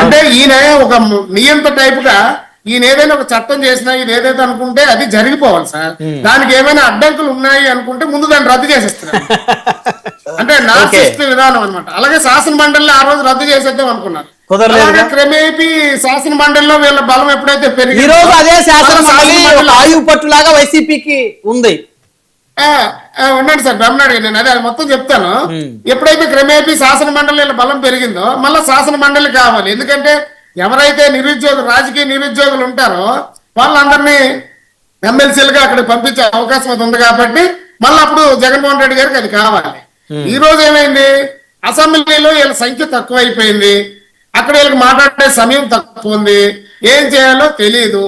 అంటే ఈయన ఒక నియంత టైప్ గా ఈయన ఏదైనా ఒక చట్టం చేసినా ఇది ఏదైతే అనుకుంటే అది జరిగిపోవాలి సార్. దానికి ఏమైనా అడ్డంకులు ఉన్నాయి అనుకుంటే ముందు దాన్ని రద్దు చేసేస్తున్నారు. అంటే నార్సిస్ట్ విధానం అన్నమాట. అలాగే శాసన మండలిని ఆ రోజు రద్దు చేసేద్దాం అనుకున్నారు. అలాగే క్రమేపీ శాసన మండలిలో వీళ్ళ బలం ఎప్పుడైతే పెరిగి ఈ రోజు అదే శాసన మండలి ఒక ఆయువు పట్టులాగా వైసీపీకి ఉంది. ఉండండి సార్, బ్రహ్మనాయుడు నేను అదే మొత్తం చెప్తాను. ఎప్పుడైతే క్రమేపీ శాసన మండలి బలం పెరిగిందో మళ్ళా శాసన మండలి కావాలి. ఎందుకంటే ఎవరైతే రాజకీయ నిరుద్యోగులు ఉంటారో వాళ్ళందరినీ ఎమ్మెల్సీలుగా అక్కడికి పంపించే అవకాశం అది ఉంది కాబట్టి మళ్ళీ అప్పుడు జగన్మోహన్ రెడ్డి గారికి అది కావాలి. ఈ రోజు ఏమైంది, అసెంబ్లీలో వీళ్ళ సంఖ్య తక్కువ అయిపోయింది, అక్కడ వీళ్ళకి మాట్లాడే సమయం తక్కువ ఉంది, ఏం చేయాలో తెలియదు.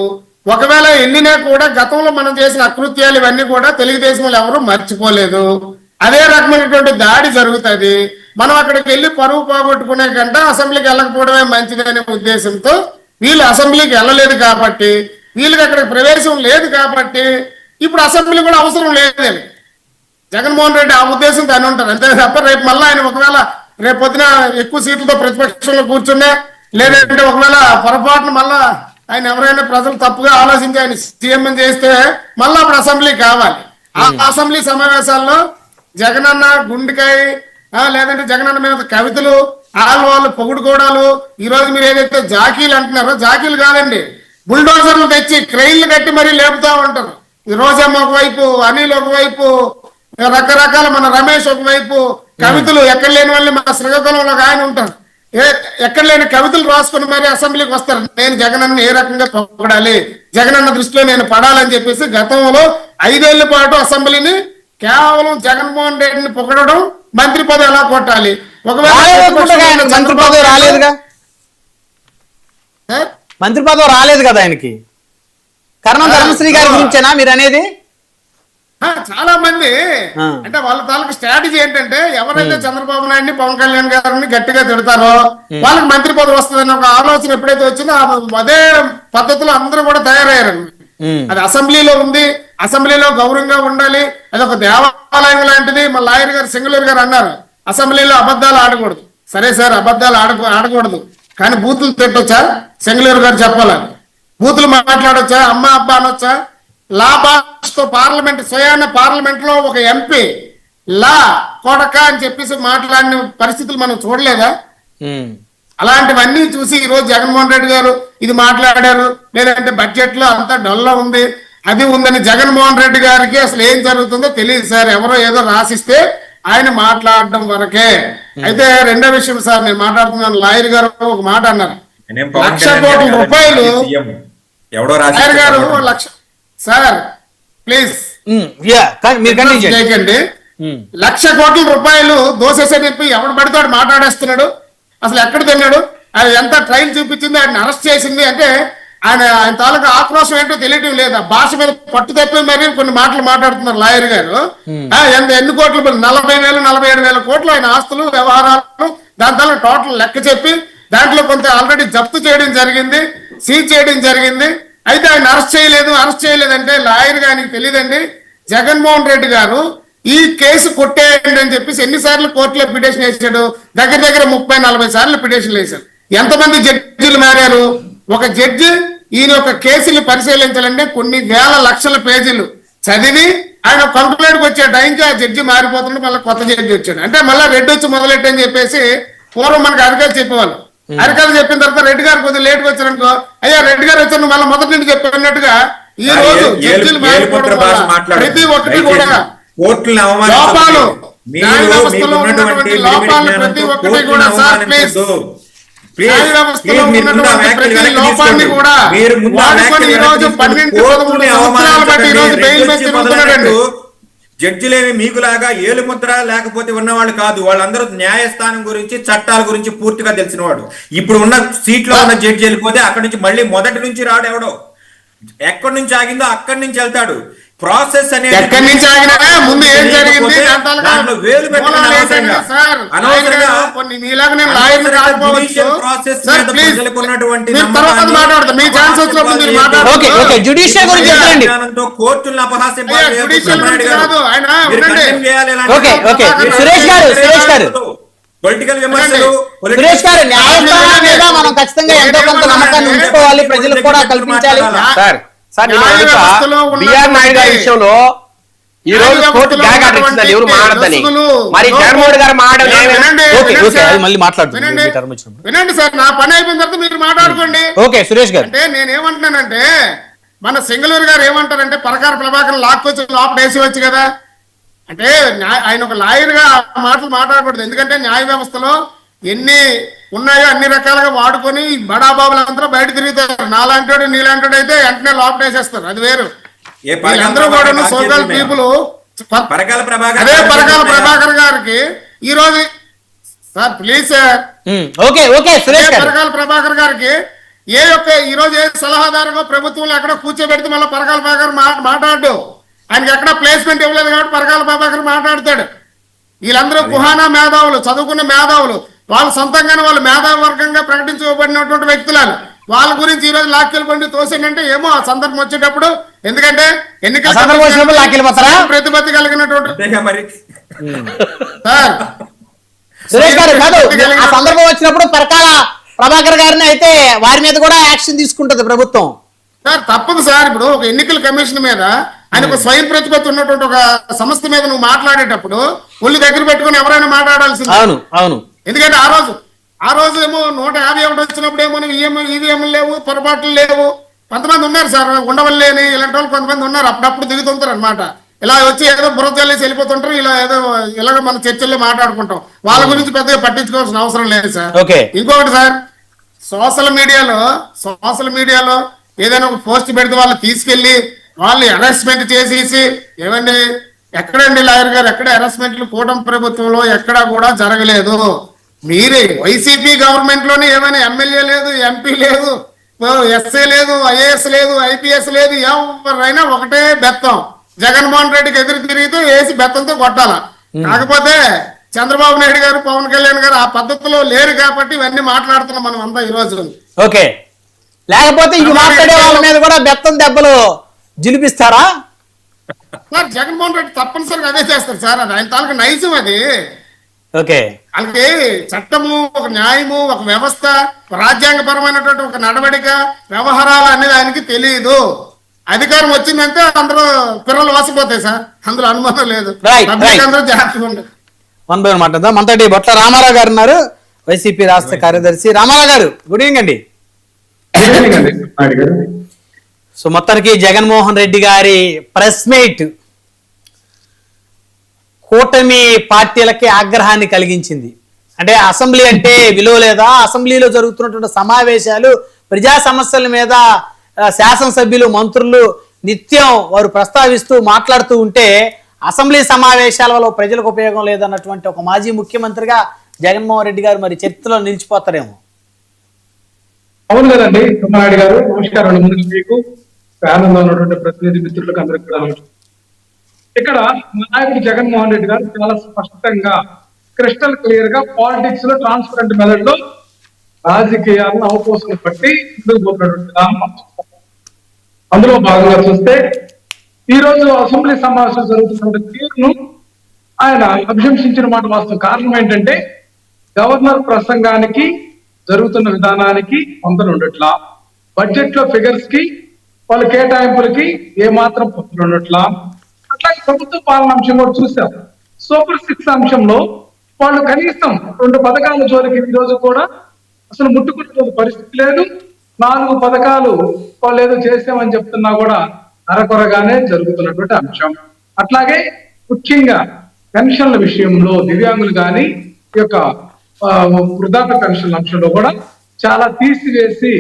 ఒకవేళ వెళ్ళినా కూడా గతంలో మనం చేసిన అకృత్యాలు ఇవన్నీ కూడా తెలుగుదేశం వాళ్ళు ఎవరు మర్చిపోలేదు. అదే రకమైనటువంటి దాడి జరుగుతుంది. మనం అక్కడికి వెళ్ళి పరువు పోగొట్టుకునే కంటే అసెంబ్లీకి వెళ్ళకపోవడమే మంచిదనే ఉద్దేశంతో వీళ్ళు అసెంబ్లీకి వెళ్ళలేదు కాబట్టి, వీళ్ళకి అక్కడికి ప్రవేశం లేదు కాబట్టి ఇప్పుడు అసెంబ్లీ కూడా అవసరం లేదని జగన్మోహన్ రెడ్డి ఆ ఉద్దేశంతో అని ఉంటారు అంతే తప్ప రేపు మళ్ళీ ఆయన ఒకవేళ రేపు పొద్దున ఎక్కువ సీట్లతో ప్రతిపక్షంలో కూర్చున్నా, లేదంటే ఒకవేళ పొరపాటున మళ్ళా ఆయన ఎవరైనా ప్రజలు తప్పుగా ఆలోచించి ఆయన సీఎం చేస్తే మళ్ళీ అప్పుడు అసెంబ్లీ కావాలి. ఆ అసెంబ్లీ సమావేశాల్లో జగనన్న గుండెకాయ లేదంటే జగనన్న మీద కవితలు వాళ్ళు పొగుడుకోవడాలు, ఈ రోజు మీరు ఏదైతే జాకీలు అంటున్నారో జాకీలు కాదండి, బుల్డోజర్లు తెచ్చి క్రెయిన్లు కట్టి మరీ లేపుతా ఉంటారు. ఈ రోజేమో ఒకవైపు, అనిల్ ఒకవైపు, రకరకాల మన రమేష్ ఒకవైపు కవితలు ఎక్కడ లేని వాళ్ళు మన శ్రీకాకుళంలో ఆయన ఉంటారు, ఎక్కడ లేని కవితలు రాసుకుని మరి అసెంబ్లీకి వస్తారు. నేను జగనన్న ఏ రకంగా పొగడాలి, జగనన్న దృష్టిలో నేను పడాలని చెప్పేసి గతంలో 5 ఏళ్ల పాటు అసెంబ్లీని కేవలం జగన్మోహన్ రెడ్డిని పొగడడం, మంత్రి పదవి ఎలా కొట్టాలి. ఒకవేళ మంత్రి పదవి రాలేదుగా, మంత్రి పదవి రాలేదు కదా ఆయనకి. కరణం ధర్మశ్రీ గారి గురించేనా మీరు అనేది? చాలా మంది అంటే వాళ్ళ తాలూకు స్ట్రాటజీ ఏంటంటే ఎవరైతే చంద్రబాబు నాయుడిని పవన్ కళ్యాణ్ గారిని గట్టిగా తిడతారో వాళ్ళకి మంత్రి పదవి వస్తుందని ఒక ఆలోచన ఎప్పుడైతే వచ్చిందో అదే పద్ధతిలో అందరూ కూడా తయారయ్యారు. అది అసెంబ్లీలో ఉంది, అసెంబ్లీలో గౌరవంగా ఉండాలి, అది ఒక దేవాలయం లాంటిది. మా లాయర్ గారు సింగళూరు గారు అన్నారు అసెంబ్లీలో అబద్ధాలు ఆడకూడదు. సరే సార్, అబద్ధాలు ఆడకూడదు కానీ బూతులు తిట్టొచ్చా? సింగళూరు గారు చెప్పాలని. బూతులు మాట్లాడొచ్చా? అమ్మ అబ్బా అనొచ్చా? లా భాషతో స్వయాన పార్లమెంట్ లో ఒక ఎంపీ లా కొడక అని చెప్పేసి మాట్లాడిన పరిస్థితులు మనం చూడలేదా? అలాంటివన్నీ చూసి ఈ రోజు జగన్మోహన్ రెడ్డి గారు ఇది మాట్లాడారు, లేదంటే బడ్జెట్ లో అంతా డొల్ల ఉంది, అది ఉందని జగన్మోహన్ రెడ్డి గారికి అసలు ఏం జరుగుతుందో తెలియదు సార్. ఎవరో ఏదో రాసిస్తే ఆయన మాట్లాడడం వరకే. అయితే రెండో విషయం సార్, నేను మాట్లాడుతున్నాను, లాయర్ గారు ఒక మాట అన్నారు, 1,00,000 కోట్ల రూపాయలు లాయర్ గారు సార్ ప్లీజ్ చేయకండి. 1,00,000 కోట్ల రూపాయలు దోసేసే చెప్పి ఎవడు పడితే మాట్లాడేస్తున్నాడు. అసలు ఎక్కడ తిన్నాడు? అది ఎంత ట్రైల్ చూపించింది, ఆయన అరెస్ట్ చేసింది అంటే ఆయన తాలూకా ఆక్రోశం ఏంటో తెలియటం లేదా? భాష మీద పట్టు తప్పి మరి కొన్ని మాటలు మాట్లాడుతున్నారు లాయర్ గారు. ఎన్ని కోట్లు? 40,000 47,000 కోట్లు ఆయన ఆస్తులు వ్యవహారాలు, దాని తాలూకా టోటల్ లెక్క చెప్పి దాంట్లో కొంత ఆల్రెడీ జప్తు చేయడం జరిగింది, సీజ్ చేయడం జరిగింది. అయితే ఆయన అరెస్ట్ చేయలేదంటే లాయర్ గారికి తెలియదండి. జగన్మోహన్ రెడ్డి గారు ఈ కేసు కొట్టేయండి అని చెప్పేసి ఎన్నిసార్లు కోర్టులో పిటిషన్ వేసాడు? దగ్గర 30-40 సార్లు పిటిషన్లు వేశారు. ఎంతమంది జడ్జిలు మారారు? ఒక జడ్జి ఈయన ఒక కేసుని పరిశీలించాలంటే కొన్ని వేల లక్షల పేజీలు చదివి ఆయన కంప్లైంట్కి వచ్చే టైంకి ఆ జడ్జి మారిపోతుంటే మళ్ళీ కొత్త జడ్జి వచ్చాడు. అంటే మళ్ళీ రెడ్డి వచ్చి మొదలెట్టి అని చెప్పేసి పూర్వం మనకు అధికారులు చెప్పేవాళ్ళు. అధికారులు చెప్పిన తర్వాత రెడ్డి గారు కొద్దిగా లేట్గా వచ్చారనుకో, అయ్యా రెడ్డి గారు వచ్చారు మళ్ళీ మొదటి నుండి చెప్పినట్టుగా ఈ రోజు జడ్జిలు మారిపోవడం వల్ల ప్రతి ఒక్కటి కూడా లోపాలు, న్యాయ వ్యవస్థలో ఉన్నటువంటి లోపాలు ప్రతి ఒక్కటి కూడా సార్ ప్లీజ్ న్యాయ వ్యవస్థలో ఉన్నటువంటి ప్రతి లోపాన్ని కూడా వాడుకొని ఈ రోజు 12-13 సంవత్సరాల బట్టి ఈ రోజు బెయిల్ మీద తిరుగుతున్నాడండి. జడ్జిలేమి మీకులాగా ఏలుముద్ర లేకపోతే ఉన్నవాళ్ళు కాదు, వాళ్ళందరూ న్యాయస్థానం గురించి చట్టాల గురించి పూర్తిగా తెలిసినవాడు. ఇప్పుడు ఉన్న సీట్లో ఉన్న జడ్జి వెళ్ళిపోతే అక్కడి నుంచి మళ్ళీ మొదటి నుంచి రాడు, ఎవడో ఎక్కడి నుంచి ఆగిందో అక్కడి నుంచి వెళ్తాడు. ప్రాసెస్ అనేది ఎక్కడి నుంచి ఆగినా ముందు ఏం జరిగింది దాంట్లో వేలు పెట్టడం అనవసరంగా కొన్ని మీలాగా నేను లాయర్ని కాకపోవచ్చు ప్రాసెస్ సార్ మీద ప్లీజ్ ప్రజలకు ఉన్నటువంటి మీరు తర్వాత మాట్లాడతారు మీ ఛాన్స్ వచ్చినప్పుడు మీరు ఓకే ఓకే మాట్లాడతారు జ్యుడిషియల్ గురించి చెప్పండి. కోర్టులను అపహాస్యం అయ్యా, judicial గురించి కాదు, ఆయన ఉండండి. ఓకే ఓకే సురేష్ గారు పొలిటికల్ విమర్శలు సురేష్ గారు న్యాయస్థానం మీద మనం ఖచ్చితంగా ఎంతో కొంత నమ్మకాన్ని ఉంచుకోవాలి, ప్రజలకు కూడా కల్పించాలి. సార్ బిఆర్ నాయుడు గారి విషయంలో ఈ రోజు కోర్టు బ్యాగ్ ఆర్డర్ ఇచ్చిందని ఎవరు మాట్లాడదని మరి జగన్మోహన్ గారు మళ్ళీ వినండి సార్, నా పని అయిపోయిన తర్వాత మీరు మాట్లాడుకోండి. ఓకే సురేష్ గారు అంటే నేనేమంటున్నానంటే మన సింగళూరు గారు ఏమంటారంటే పరకార ప్రభాకర్ లాక్కొచ్చి లోపల వేసి వచ్చు కదా అంటే ఆయన ఒక లాయర్ గా మాటలు మాట్లాడకూడదు. ఎందుకంటే న్యాయ వ్యవస్థలో ఎన్ని ఉన్నాయో అన్ని రకాలుగా వాడుకొని బడాబాబులందరూ బయట తిరుగుతారు. నాలాంటి నీలాంటి అయితే వెంటనే లోపల వేసేస్తారు, అది వేరు. అందరూ కూడా సోషల్ పీపుల్ అదే పరకాల ప్రభాకర్ గారికి ఈ రోజు sir please sir Parakala Prabhakar గారికి ఈ రోజు ఏ సలహాదారుగా ప్రభుత్వంలో ఎక్కడ కూర్చోబెడితే మళ్ళీ పరకాల ప్రభాకర్ మాట్లాడు. ఆయనకి ఎక్కడ ప్లేస్మెంట్ ఇవ్వలేదు కాబట్టి పరకాల ప్రభాకర్ మాట్లాడతాడు. వీళ్ళందరూ కుహానా మేధావులు, చదువుకున్న మేధావులు, వాళ్ళు సొంతంగానే వాళ్ళు మేధావి వర్గంగా ప్రకటించబడినటువంటి వ్యక్తులను వాళ్ళ గురించి ఈ రోజు లాక్కెళ్ళి తోసిందంటే ఏమో ఆ సందర్భం వచ్చేటప్పుడు, ఎందుకంటే ఎన్నికల ప్రతిపత్తి కలిగినటువంటి సార్ సురేష్ గారు కాదు ఆ సందర్భం వచ్చినప్పుడు పరకాల ప్రభాకర్ గారిని అయితే వారి మీద కూడా యాక్షన్ తీసుకుంటది ప్రభుత్వం. సార్ తప్పదు సార్. ఇప్పుడు ఒక ఎన్నికల కమిషన్ మీద ఆయన ఒక స్వయం ప్రతిపత్తి ఉన్నటువంటి ఒక సంస్థ మీద నువ్వు మాట్లాడేటప్పుడు ఒళ్ళు దగ్గర పెట్టుకుని ఎవరైనా మాట్లాడాల్సింది. అవును. ఎందుకంటే ఆ రోజు ఏమో 151 వచ్చినప్పుడు ఏమో ఈవీఎంలు లేవు, పొరపాట్లు లేవు. కొంతమంది ఉన్నారు సార్ ఉండవల్లేని ఇలాంటి వాళ్ళు కొంతమంది ఉన్నారు, అప్పుడప్పుడు దిగుతుంటారు అనమాట. ఇలా వచ్చి ఏదో బుర్ర చల్లేసి వెళ్ళిపోతుంటారు. ఇలాగ మన చర్చల్లో మాట్లాడుకుంటాం. వాళ్ళ గురించి పెద్దగా పట్టించుకోవాల్సిన అవసరం లేదు సార్. ఇంకొకటి సార్, సోషల్ మీడియాలో ఏదైనా ఒక పోస్ట్ పెడితే వాళ్ళు తీసుకెళ్లి వాళ్ళు అరెస్ట్మెంట్ చేసేసి ఏమండి ఎక్కడండి లాయర్ గారు ఎక్కడ అరెస్ట్మెంట్లు కూటమి ప్రభుత్వంలో ఎక్కడా కూడా జరగలేదు. మీరే వైసీపీ గవర్నమెంట్ లోనే ఏమైనా ఎమ్మెల్యే లేదు, ఎంపీ లేదు, ఎస్ఏ లేదు, ఐఏఎస్ లేదు, ఐపీఎస్ లేదు, ఎవరైనా ఒకటే బెత్తం. జగన్మోహన్ రెడ్డికి ఎదురు తిరిగితే వేసి బెత్తంతో కొట్టాల. కాకపోతే చంద్రబాబు నాయుడు గారు, పవన్ కళ్యాణ్ గారు ఆ పద్ధతిలో లేరు కాబట్టి ఇవన్నీ మాట్లాడుతున్నాం మనం అంతా ఈ రోజు. ఓకే, లేకపోతే ఇవి మాట్లాడే వాళ్ళ మీద కూడా బెత్తం దెబ్బలు జిలిపిస్తారా సార్? జగన్మోహన్ రెడ్డి తప్పనిసరిగా అదే చేస్తారు సార్. అది ఆయన తాలూకు నైజం అది. ఓకే, వాళ్ళకి చట్టము, ఒక న్యాయము, ఒక వ్యవస్థ, రాజ్యాంగపరమైనటువంటి ఒక నడవడిక, వ్యవహారాలు అనేది ఆయనకి తెలియదు. అధికారం వచ్చిందంటే అందరూ పిల్లలు వసిపోతాయి సార్, అందులో అనుమానం లేదు. అందరూ జాగ్రత్తగా ఉండదు. వన్ బై వన్ మాట్లాడదాం. మనతోటి బొట్ల రామారావు గారు ఉన్నారు, వైసీపీ రాష్ట్ర కార్యదర్శి. రామారావు గారు గుడ్ ఈవినింగ్ అండి. సో మొత్తానికి జగన్మోహన్ రెడ్డి గారి ప్రెస్ మీట్ కూటమి పార్టీలకి ఆగ్రహాన్ని కలిగించింది. అంటే అసెంబ్లీ అంటే విలువ లేదా, అసెంబ్లీలో జరుగుతున్నటువంటి సమావేశాలు, ప్రజా సమస్యల మీద శాసనసభ్యులు, మంత్రులు నిత్యం వారు ప్రస్తావిస్తూ మాట్లాడుతూ ఉంటే అసెంబ్లీ సమావేశాల వల్ల ప్రజలకు ఉపయోగం లేదన్నటువంటి ఒక మాజీ ముఖ్యమంత్రిగా జగన్మోహన్ రెడ్డి గారు మరి చరిత్రలో నిలిచిపోతారేమో. అవును కదండి బ్రహ్మనాయుడు గారు, నమస్కారం. ముందు మీకు ప్యానల్లో ఉన్నటువంటి ప్రతినిధి మిత్రులకు అందరికి కూడా నమస్కారం. ఇక్కడ నాయకుడు జగన్మోహన్ రెడ్డి గారు చాలా స్పష్టంగా క్రిస్టల్ క్లియర్ గా పాలిటిక్స్ లో ట్రాన్స్పరెంట్ మెథడ్ లో రాజకీయాలను అవపోసన పట్టి ముందుకు పోతున్నటువంటి అందులో భాగంగా చూస్తే ఈ రోజు అసెంబ్లీ సమావేశాలు జరుగుతున్న తీరును ఆయన అభిశంసించిన మాట వాస్తవం. కారణం ఏంటంటే గవర్నర్ ప్రసంగానికి జరుగుతున్న విధానానికి పొంతన ఉండట్లా, బడ్జెట్ లో ఫిగర్స్ కి వాళ్ళ కేటాయింపులకి ఏమాత్రం పొంతన ఉండట్లా. అట్లాగే ప్రభుత్వ పాలన అంశం కూడా చూసాం. సూపర్ 6 అంశంలో వాళ్ళు కనీసం 2 పథకాల జోలికి ఈ రోజు కూడా అసలు ముట్టుకునే పరిస్థితి లేదు. 4 పథకాలు వాళ్ళు ఏదో చేసామని చెప్తున్నా కూడా అరకొరగానే జరుగుతున్నటువంటి అంశం. అట్లాగే ముఖ్యంగా పెన్షన్ల విషయంలో దివ్యాంగులు కానీ ఈ యొక్క వృద్ధాప్య పెన్షన్ల అంశంలో కూడా చాలా తీసివేసి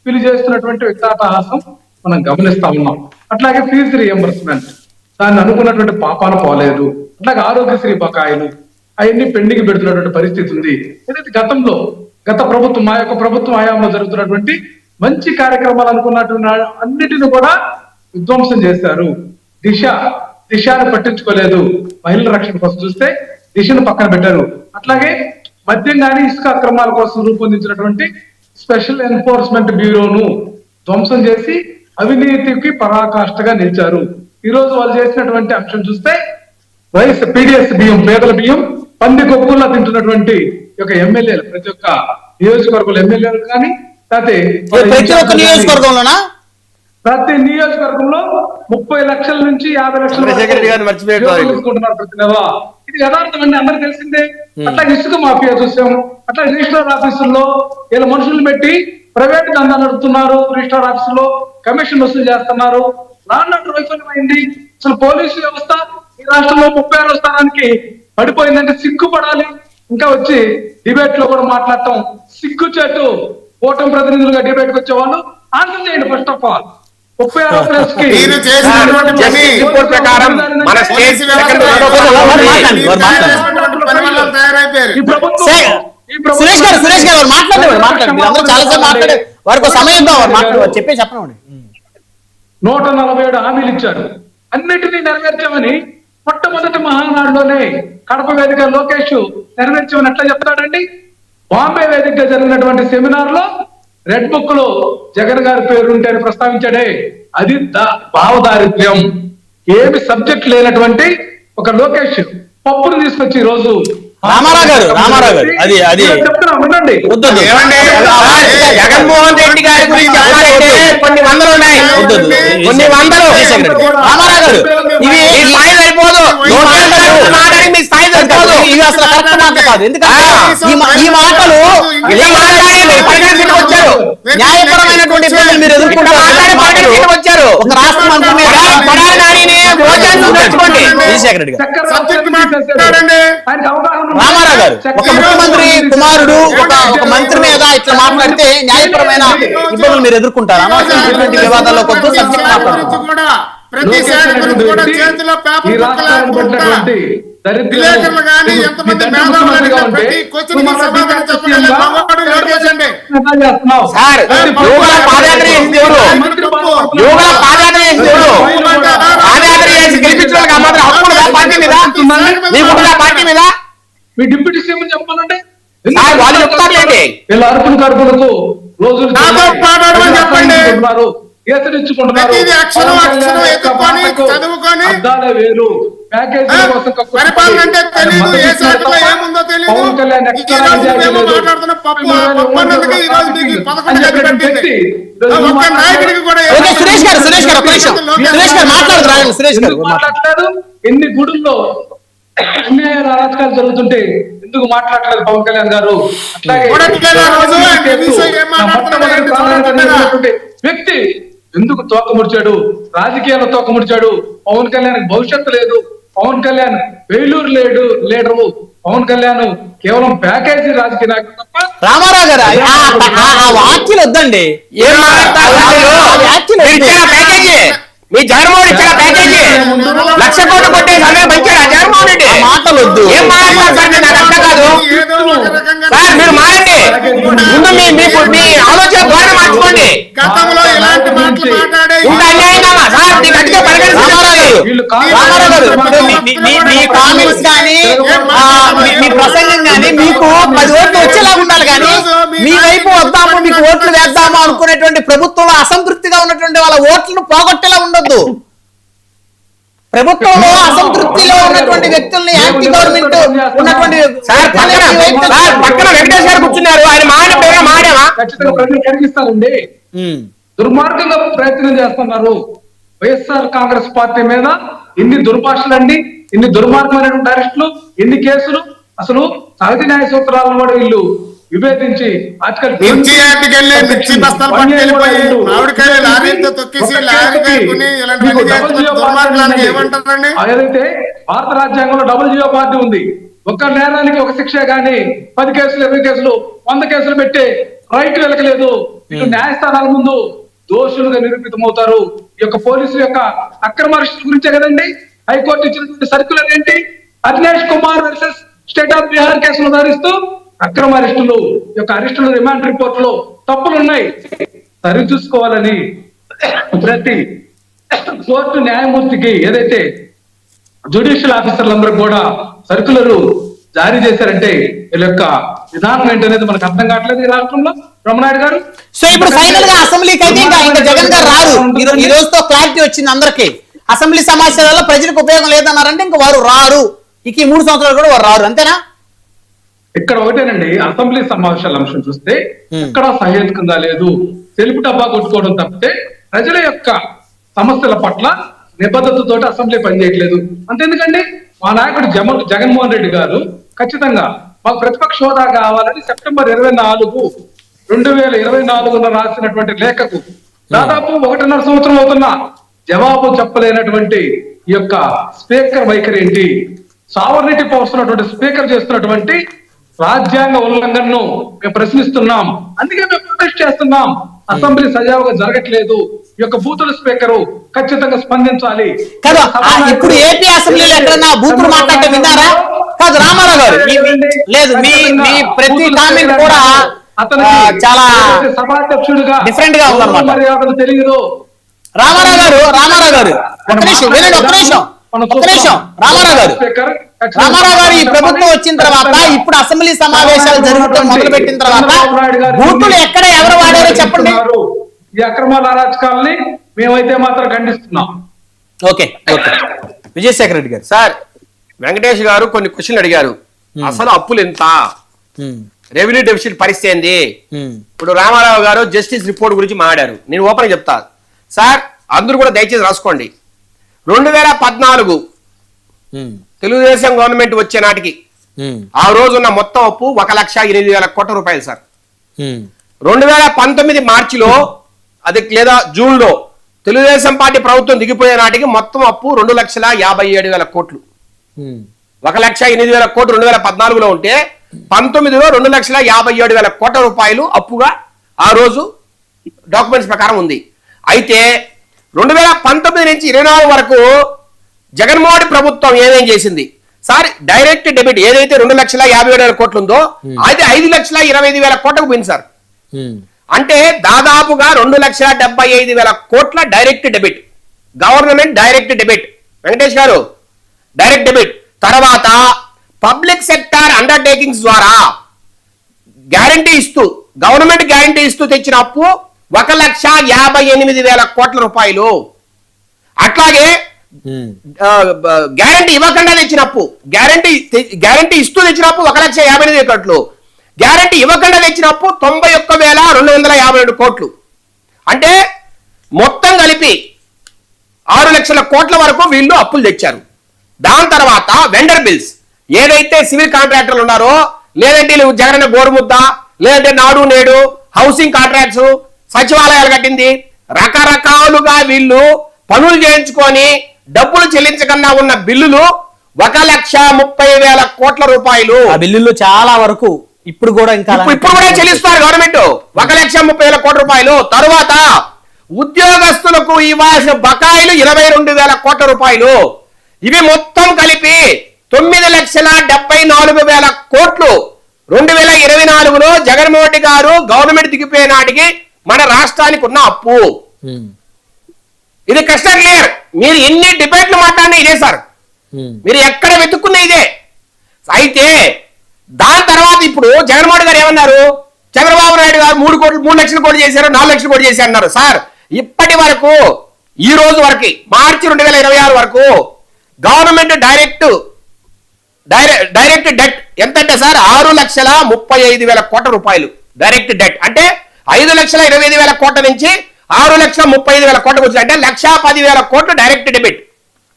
ఫిల్ చేస్తున్నటువంటి విత్తాటహాసం మనం గమనిస్తా ఉన్నాం. అట్లాగే ఫీజు రియంబర్స్మెంట్ దాన్ని అనుకున్నటువంటి పాపాలు పోలేదు. అట్లాగే ఆరోగ్యశ్రీ బకాయిలు అవన్నీ పెండింగ్ పెడుతున్నటువంటి పరిస్థితి ఉంది. ఏదైతే గతంలో గత ప్రభుత్వం మా యొక్క ప్రభుత్వం హయాంలో జరుగుతున్నటువంటి మంచి కార్యక్రమాలు అనుకున్నటువంటి అన్నిటిని కూడా విధ్వంసం చేశారు. దిశను పట్టించుకోలేదు. మహిళల రక్షణ కోసం చూస్తే దిశను పక్కన పెట్టారు. అట్లాగే మద్యం కానీ ఇసుక అక్రమాల కోసం రూపొందించినటువంటి స్పెషల్ ఎన్ఫోర్స్మెంట్ బ్యూరోను ధ్వంసం చేసి అవినీతికి పరాకాష్ఠగా నిలిచారు. ఈ రోజు వాళ్ళు చేసినటువంటి అంశం చూస్తే పీడిఎస్ బియ్యం, పేదల బియ్యం పంది కొక్కుల్లా తింటున్నటువంటి ఒక ఎమ్మెల్యేలు, ప్రతి ఒక్క నియోజకవర్గంలో ఎమ్మెల్యేలు కానీ లేకపోతే ప్రతి ఒక్క నియోజకవర్గంలోనా? ప్రతి నియోజకవర్గంలో 30 లక్షల నుంచి 50 లక్షల చంద్రశేఖర్ రెడ్డి గారిని మర్చిపోయాడు వాళ్ళు. తీసుకుంటున్నారు ప్రతి నెల. ఇది యథార్థం అండి, అందరికి తెలిసిందే. అట్లా ఇసుక మాఫియా చూసాం. అట్లా రిజిస్టర్ ఆఫీసుల్లో వీళ్ళ మనుషులు పెట్టి ప్రైవేట్ దందా నడుపుతున్నారు. రిజిస్టర్ ఆఫీసులో కమిషన్ వసూలు చేస్తున్నారు. లాండ్ వైఫల్యమైంది. అసలు పోలీసు వ్యవస్థ ఈ రాష్ట్రంలో 36వ స్థానానికి పడిపోయిందంటే సిగ్గుపడాలి. ఇంకా వచ్చి డిబేట్ లో కూడా మాట్లాడటం సిగ్గుచేటు. కూటమి ప్రతినిధులుగా డిబేట్ కి వచ్చే వాళ్ళు ఆన్సర్ చేయండి. ఫస్ట్ ఆఫ్ ఆల్ 36వ ప్లేస్ కి మీరు చేసినటువంటి పని జస్టిస్ రిపోర్ట్ ప్రకారం మన స్టేట్ సెకండ్ తయారైపోయారు. ఈ ప్రభుత్వం సురేష్ గారు మాట్లాడండి. మీరు చాలా సేపు మాట్లాడే వారికి సమయం ఇద్దాం. వారు మాట్లాడు చెప్పే చెప్పండి. 147 హామీలు ఇచ్చారు. అన్నిటినీ నెరవేర్చామని మొట్టమొదటి మహానాడులోనే కడప వేదిక లోకేష్ నెరవేర్చామని ఎట్లా చెప్తాడండి? బాంబే వేదికగా జరిగినటువంటి సెమినార్ లో రెడ్ బుక్ లో జగన్ గారి పేరు ఉంటే అని ప్రస్తావించాడే, అది భావదారిద్ర్యం. ఏమి సబ్జెక్ట్ లేనటువంటి ఒక లోకేష్ పప్పును తీసుకొచ్చి ఈ రోజు రామారావు గారు అది చెప్తున్నా వినండి. ఏమండి? జగన్మోహన్ రెడ్డి గారి గురించి చెప్పాలంటే కొన్ని వందలు ఉన్నాయి. కొన్ని వందలు. రామారావు గారు ఇవి ఈ స్థాయి సరిపోదు. మాట్లాడి మీ స్థాయి సరిపోదు. ఇవి అసలు కరెక్ట్ మాట కాదు. ఎందుకంటే ఈ మాటలు వచ్చారు. న్యాయపరమైనటువంటి ఇబ్బందులు మీరు ఎదుర్కొంటారు. వచ్చారు. ఒక రాష్ట్ర మంత్రి మీద చంద్రశేఖర్ రెడ్డి గారు, ఆయనకు అవగాహన రామారావు గారు ఒక ముఖ్యమంత్రి కుమారుడు ఒక మంత్రి మీద ఇట్లా మాట్లాడితే న్యాయపరమైన ఇబ్బందులు మీరు ఎదుర్కొంటారు. అనవసరమైనటువంటి వివాదాల్లో కొద్ది సబ్జెక్ట్ మాట్లాడుతున్నారు. ప్రతిసారి కూడా చేతిలో పేపర్ పట్టుకోలేకపోతే విలేకరులు కానీ ఎంతమంది మేధావులు ప్రతి క్వశ్చన్ కి సమాధానం చెప్పగలిగే మగవాడు లోకేష్ అండి. సార్ యోగా పాదయాత్ర చేసింది ఎవరు? యోగా పాదయాత్ర చేసింది ఎవరు? పాదయాత్ర చేసి గెలిపించిన వాళ్ళకి ఆ మాత్రం హక్కు ఉందా పార్టీ మీద? మీకుంటుందా పార్టీ మీద? మీ డిప్యూటీ సీఎం చెప్పాలంటే సార్ వాళ్ళు చెప్తారులేండి. వీళ్ళ అర్పణ కడుపులకు రోజులు నాతో మాట్లాడమని చెప్పండి. ఎత్తుకుంటున్నారు. అక్షరం ఎత్తుకొని చదువుకొని అద్దాలే వేరు. ప్యాకేజీ కోసం పరిపాలన అంటే తెలీదు, ఏ శాఖలో ఏముందో తెలీదు. ఈ రోజు మేము మాట్లాడుతున్న పప్పు అన్నందుకే ఈ రోజు మీకు 11 గది పెట్టింది. ఒక్క నాయకుడికి కూడా సురేష్ గారు ఒక నిమిషం. సురేష్ గారు మాట్లాడుతున్నారు. సురేష్ గారు మాట్లాడలేదు. ఎన్ని గుడుల్లో అన్యాయాలు అరాచకాలు జరుగుతుంటే ఎందుకు మాట్లాడలేదు పవన్ కళ్యాణ్ గారు? అట్లాగే వ్యక్తి ఎందుకు తోకముడిచాడు? రాజకీయాల్లో తోకముడిచాడు. పవన్ కళ్యాణ్ భవిష్యత్తు లేదు. Pawan Kalyan failure leader. పవన్ కళ్యాణ్ కేవలం ప్యాకేజీ రాజకీయ నాయకుడు తప్ప. రామారావు గారు ఆ వ్యాఖ్యలు వద్దండి. ఏం ప్యాకేజీ? మీ జగన్మోహన్ ఇచ్చిన ప్యాకేజీ 1,00,000 కోట్లు కొట్టే సమయం మంచిగా జగన్మోహన్ రెడ్డి మాటలు వద్దు. ఏం మాట్లాడతారు సార్? నాకు అర్థం కాదు సార్. మీరు మారండి. ముందు మీ ఆలోచన ద్వారా మార్చుకోండి. గతంలో ఇలాంటి మాటలు మాట్లాడే ఇంత అన్యాయంగా సార్ మీ గట్టిగా పరిగణించాలి. రామారావు గారు మీ కామెంట్స్ కానీ మీ ప్రసంగం కానీ మీకు 10 ఓట్లు వచ్చేలా ఉండాలి. కానీ మీ వైపు వద్దాము, మీకు ఓట్లు వేద్దాము అనుకునేటువంటి ప్రభుత్వంలో అసంతృప్తిగా ఉన్నటువంటి వాళ్ళ ఓట్లను పోగొట్టేలా ఉండొద్దు. ప్రభుత్వంలో అసంతృప్తిలో ఉన్నటువంటి వ్యక్తుల్ని యాంటీ గవర్నమెంట్ ఉన్నటువంటి పక్కన వెంకటేష్ గారు కూర్చున్నారు. ఆయన మాడామా? ఖచ్చితంగా ప్రజలు కనిపిస్తారండి. దుర్మార్గంగా ప్రయత్నం చేస్తున్నారు. వైఎస్ఆర్ కాంగ్రెస్ పార్టీ మీద ఎన్ని దుర్భాషలండి, ఎన్ని దుర్మార్గమైనటువంటి అరెస్టులు, ఎన్ని కేసులు. అసలు సహజ న్యాయ సూత్రాలను కూడా వీళ్ళు విభేదించి ఏదైతే భారత రాజ్యాంగంలో డబుల్ జియో పార్టీ ఉంది. ఒక్క నేరానికి ఒక శిక్ష గానీ 10 కేసులు 20 కేసులు 100 కేసులు పెట్టే రైట్ వెలకలేదు. ఇటు న్యాయస్థానాల ముందు దోషులుగా నిరూపితమవుతారు. ఈ యొక్క పోలీసుల యొక్క అక్రమ అరెస్టుల గురించే కదండి హైకోర్టు ఇచ్చినటువంటి సర్క్యులర్ ఏంటి? Avinash Kumar versus state of Bihar కేసులు ధరిస్తూ అక్రమ అరెస్టులు యొక్క అరెస్టుల రిమాండ్ రిపోర్ట్ లో తప్పులు ఉన్నాయి, సరి చూసుకోవాలని ప్రతి కోర్టు న్యాయమూర్తికి ఏదైతే జ్యుడిషియల్ ఆఫీసర్లందరూ కూడా సర్కులర్ జారీ చేశారంటే వీళ్ళ యొక్క విధానం ఏంటనేది మనకు అర్థం కావట్లేదు ఈ రాష్ట్రంలో బ్రహ్మనాయుడు గారు. సో ఇప్పుడు ఫైనల్ గా అసెంబ్లీకి అయితే ఇంకా జగన్ గారు రారు. ఈ రోజుతో క్లారిటీ వచ్చింది అందరికి. అసెంబ్లీ సమావేశాలలో ప్రజలకు ఉపయోగం లేదన్నారంటే ఇంకా వారు రారు. ఇక ఈ 3 సంవత్సరాలు కూడా వారు రారు, అంతేనా? ఇక్కడ ఒకటేనండి, అసెంబ్లీ సమావేశాల అంశం చూస్తే ఇక్కడ సహేతుకంగా లేదు, తెలుపు డబ్బా కొట్టుకోవడం తప్పితే ప్రజల యొక్క సమస్యల పట్ల నిబద్ధతతో అసెంబ్లీ పనిచేయట్లేదు. అంతెందుకండి, మా నాయకుడు జగన్మోహన్ రెడ్డి గారు ఖచ్చితంగా మాకు ప్రతిపక్ష హోదా కావాలని సెప్టెంబర్ 24, 2024 రాసినటువంటి లేఖకు దాదాపు 1.5 సంవత్సరం అవుతున్నా జవాబు చెప్పలేనటువంటి ఈ యొక్క స్పీకర్ వైఖరి ఏంటి? సావర్నిటీ పవర్స్ ఉన్నటువంటి స్పీకర్ చేస్తున్నటువంటి రాజ్యాంగ ఉల్లంఘనను మేము ప్రశ్నిస్తున్నాం. అందుకే మేము ప్రొటెస్ట్ చేస్తున్నాం. అసెంబ్లీ సజావుగా జరగట్లేదు. ఈ యొక్క బూతుల స్పీకర్ ఖచ్చితంగా స్పందించాలి. కాదు, ఇప్పుడు ఏపీ అసెంబ్లీలో ఎక్కడన్నా బూతులు మాట్లాడటం విన్నారా? కాదు రామారావు గారు, లేదు మీ ప్రతి కామెంట్ కూడా చాలా సభాధ్యక్షుడిగా డిఫరెంట్ గా ఉందన్నమాట. మర్యాదలు తెలియదు. రామారావు గారు ఒక్క నిమిషం వినండి, ఒక్క నిమిషం రామారావు గారు ఈ ప్రభుత్వం వచ్చిన తర్వాత, ఇప్పుడు అసెంబ్లీ సమావేశాలు జరుగుతాం మొదలు పెట్టిన తర్వాత బూతులు ఎక్కడ ఎవరు వాడారో చెప్పండి. ఈ అక్రమాల అరాచకాలని మేమైతే మాత్రం ఖండిస్తున్నాం. ఓకే విజయశేఖర రెడ్డి గారు. సార్, వెంకటేష్ గారు కొన్ని క్వశ్చన్లు అడిగారు. అసలు అప్పులు ఎంత, రెవెన్యూ డెఫిసిట్ పరిస్థితి ఏంది? ఇప్పుడు రామారావు గారు జస్టిస్ రిపోర్ట్ గురించి మాట్లాడారు. నేను ఓపెన్ చెప్తా సార్, అందరూ కూడా దయచేసి రాసుకోండి. 2014 తెలుగుదేశం గవర్నమెంట్ వచ్చే నాటికి ఆ రోజున్న మొత్తం అప్పు 1,08,000 కోట్ల రూపాయలు సార్. 2019 మార్చిలో అది లేదా జూన్ లో తెలుగుదేశం పార్టీ ప్రభుత్వం దిగిపోయే నాటికి మొత్తం అప్పు 2,57,000 కోట్లు. 1,08,000 కోట్లు 2014లో ఉంటే 19లో 2,57,000 కోట్ల రూపాయలు అప్పుగా ఆ రోజు డాక్యుమెంట్స్ ప్రకారం ఉంది. అయితే 2019 నుంచి 24 వరకు జగన్మోహన్ ప్రభుత్వం ఏమేం చేసింది సార్? డైరెక్ట్ డెబిట్ ఏదైతే 2,57,000 కోట్లు ఉందో అది 5,25,000 కోట్లకు పోయింది సార్. అంటే దాదాపుగా 2,75,000 కోట్ల direct debit, government direct debit. Venkatesh గారు, డైరెక్ట్ డెబిట్ తర్వాత పబ్లిక్ సెక్టార్ అండర్టేకింగ్స్ ద్వారా గ్యారంటీ ఇస్తూ, గవర్నమెంట్ గ్యారంటీ ఇస్తూ తెచ్చిన అప్పు 1,58,000 కోట్ల రూపాయలు. అట్లాగే గ్యారంటీ ఇవ్వకుండా తెచ్చిన అప్పు, గ్యారంటీ ఇస్తూ తెచ్చిన అప్పు 1,58,000 కోట్లు, గ్యారంటీ ఇవ్వకుండా తెచ్చిన అప్పు 91,252 కోట్లు. అంటే మొత్తం కలిపి 6 లక్షల కోట్ల వరకు వీళ్ళు అప్పులు తెచ్చారు. దాని తర్వాత వెండర్ బిల్స్, ఏదైతే సివిల్ కాంట్రాక్టర్లు ఉన్నారో, లేదంటే జగనన్న గోరుముద్ద, లేదంటే నాడు నేడు, హౌసింగ్ కాంట్రాక్ట్స్, సచివాలయాలు కట్టింది, రకరకాలుగా వీళ్ళు పనులు చేయించుకొని డబ్బులు చెల్లించకుండా ఉన్న బిల్లులు 1,30,000 కోట్ల రూపాయలు. ఆ బిల్లులు చాలా వరకు ఇప్పుడు కూడా చెల్లిస్తారు గవర్నమెంట్ 1,30,000 కోట్ల రూపాయలు. తరువాత ఉద్యోగస్తులకు ఇవ్వాల్సిన బకాయిలు 22,000 కోట్ల రూపాయలు. ఇవి మొత్తం కలిపి 9,74,000 కోట్లు 2024లో జగన్మోహన్ రెడ్డి గారు గవర్నమెంట్ దిగిపోయే నాటికి మన రాష్ట్రానికి ఉన్న అప్పు. ఇది క్రిస్టల్ క్లియర్. మీరు ఎన్ని డిబేట్లు మాట్లాడినా ఇదే సార్, మీరు ఎక్కడ వెతుక్కున్న ఇదే. అయితే దాని తర్వాత ఇప్పుడు జగన్మోహన్ గారు ఏమన్నారు? చంద్రబాబు నాయుడు గారు 3 లక్షల కోట్లు చేశారు, 4 లక్షల కోట్లు చేశారు అన్నారు. సార్, ఇప్పటి వరకు ఈ రోజు వరకు మార్చి 2026 వరకు గవర్నమెంట్ డైరెక్ట్ డెట్ ఎంత అంటే సార్ 6,35,000 కోట్ల రూపాయలు డైరెక్ట్ డెట్. అంటే 5,25,000 కోట్ల నుంచి 6,35,000 కోట్లకు వచ్చింది. అంటే 1,10,000 కోట్లు డైరెక్ట్ డెబిట్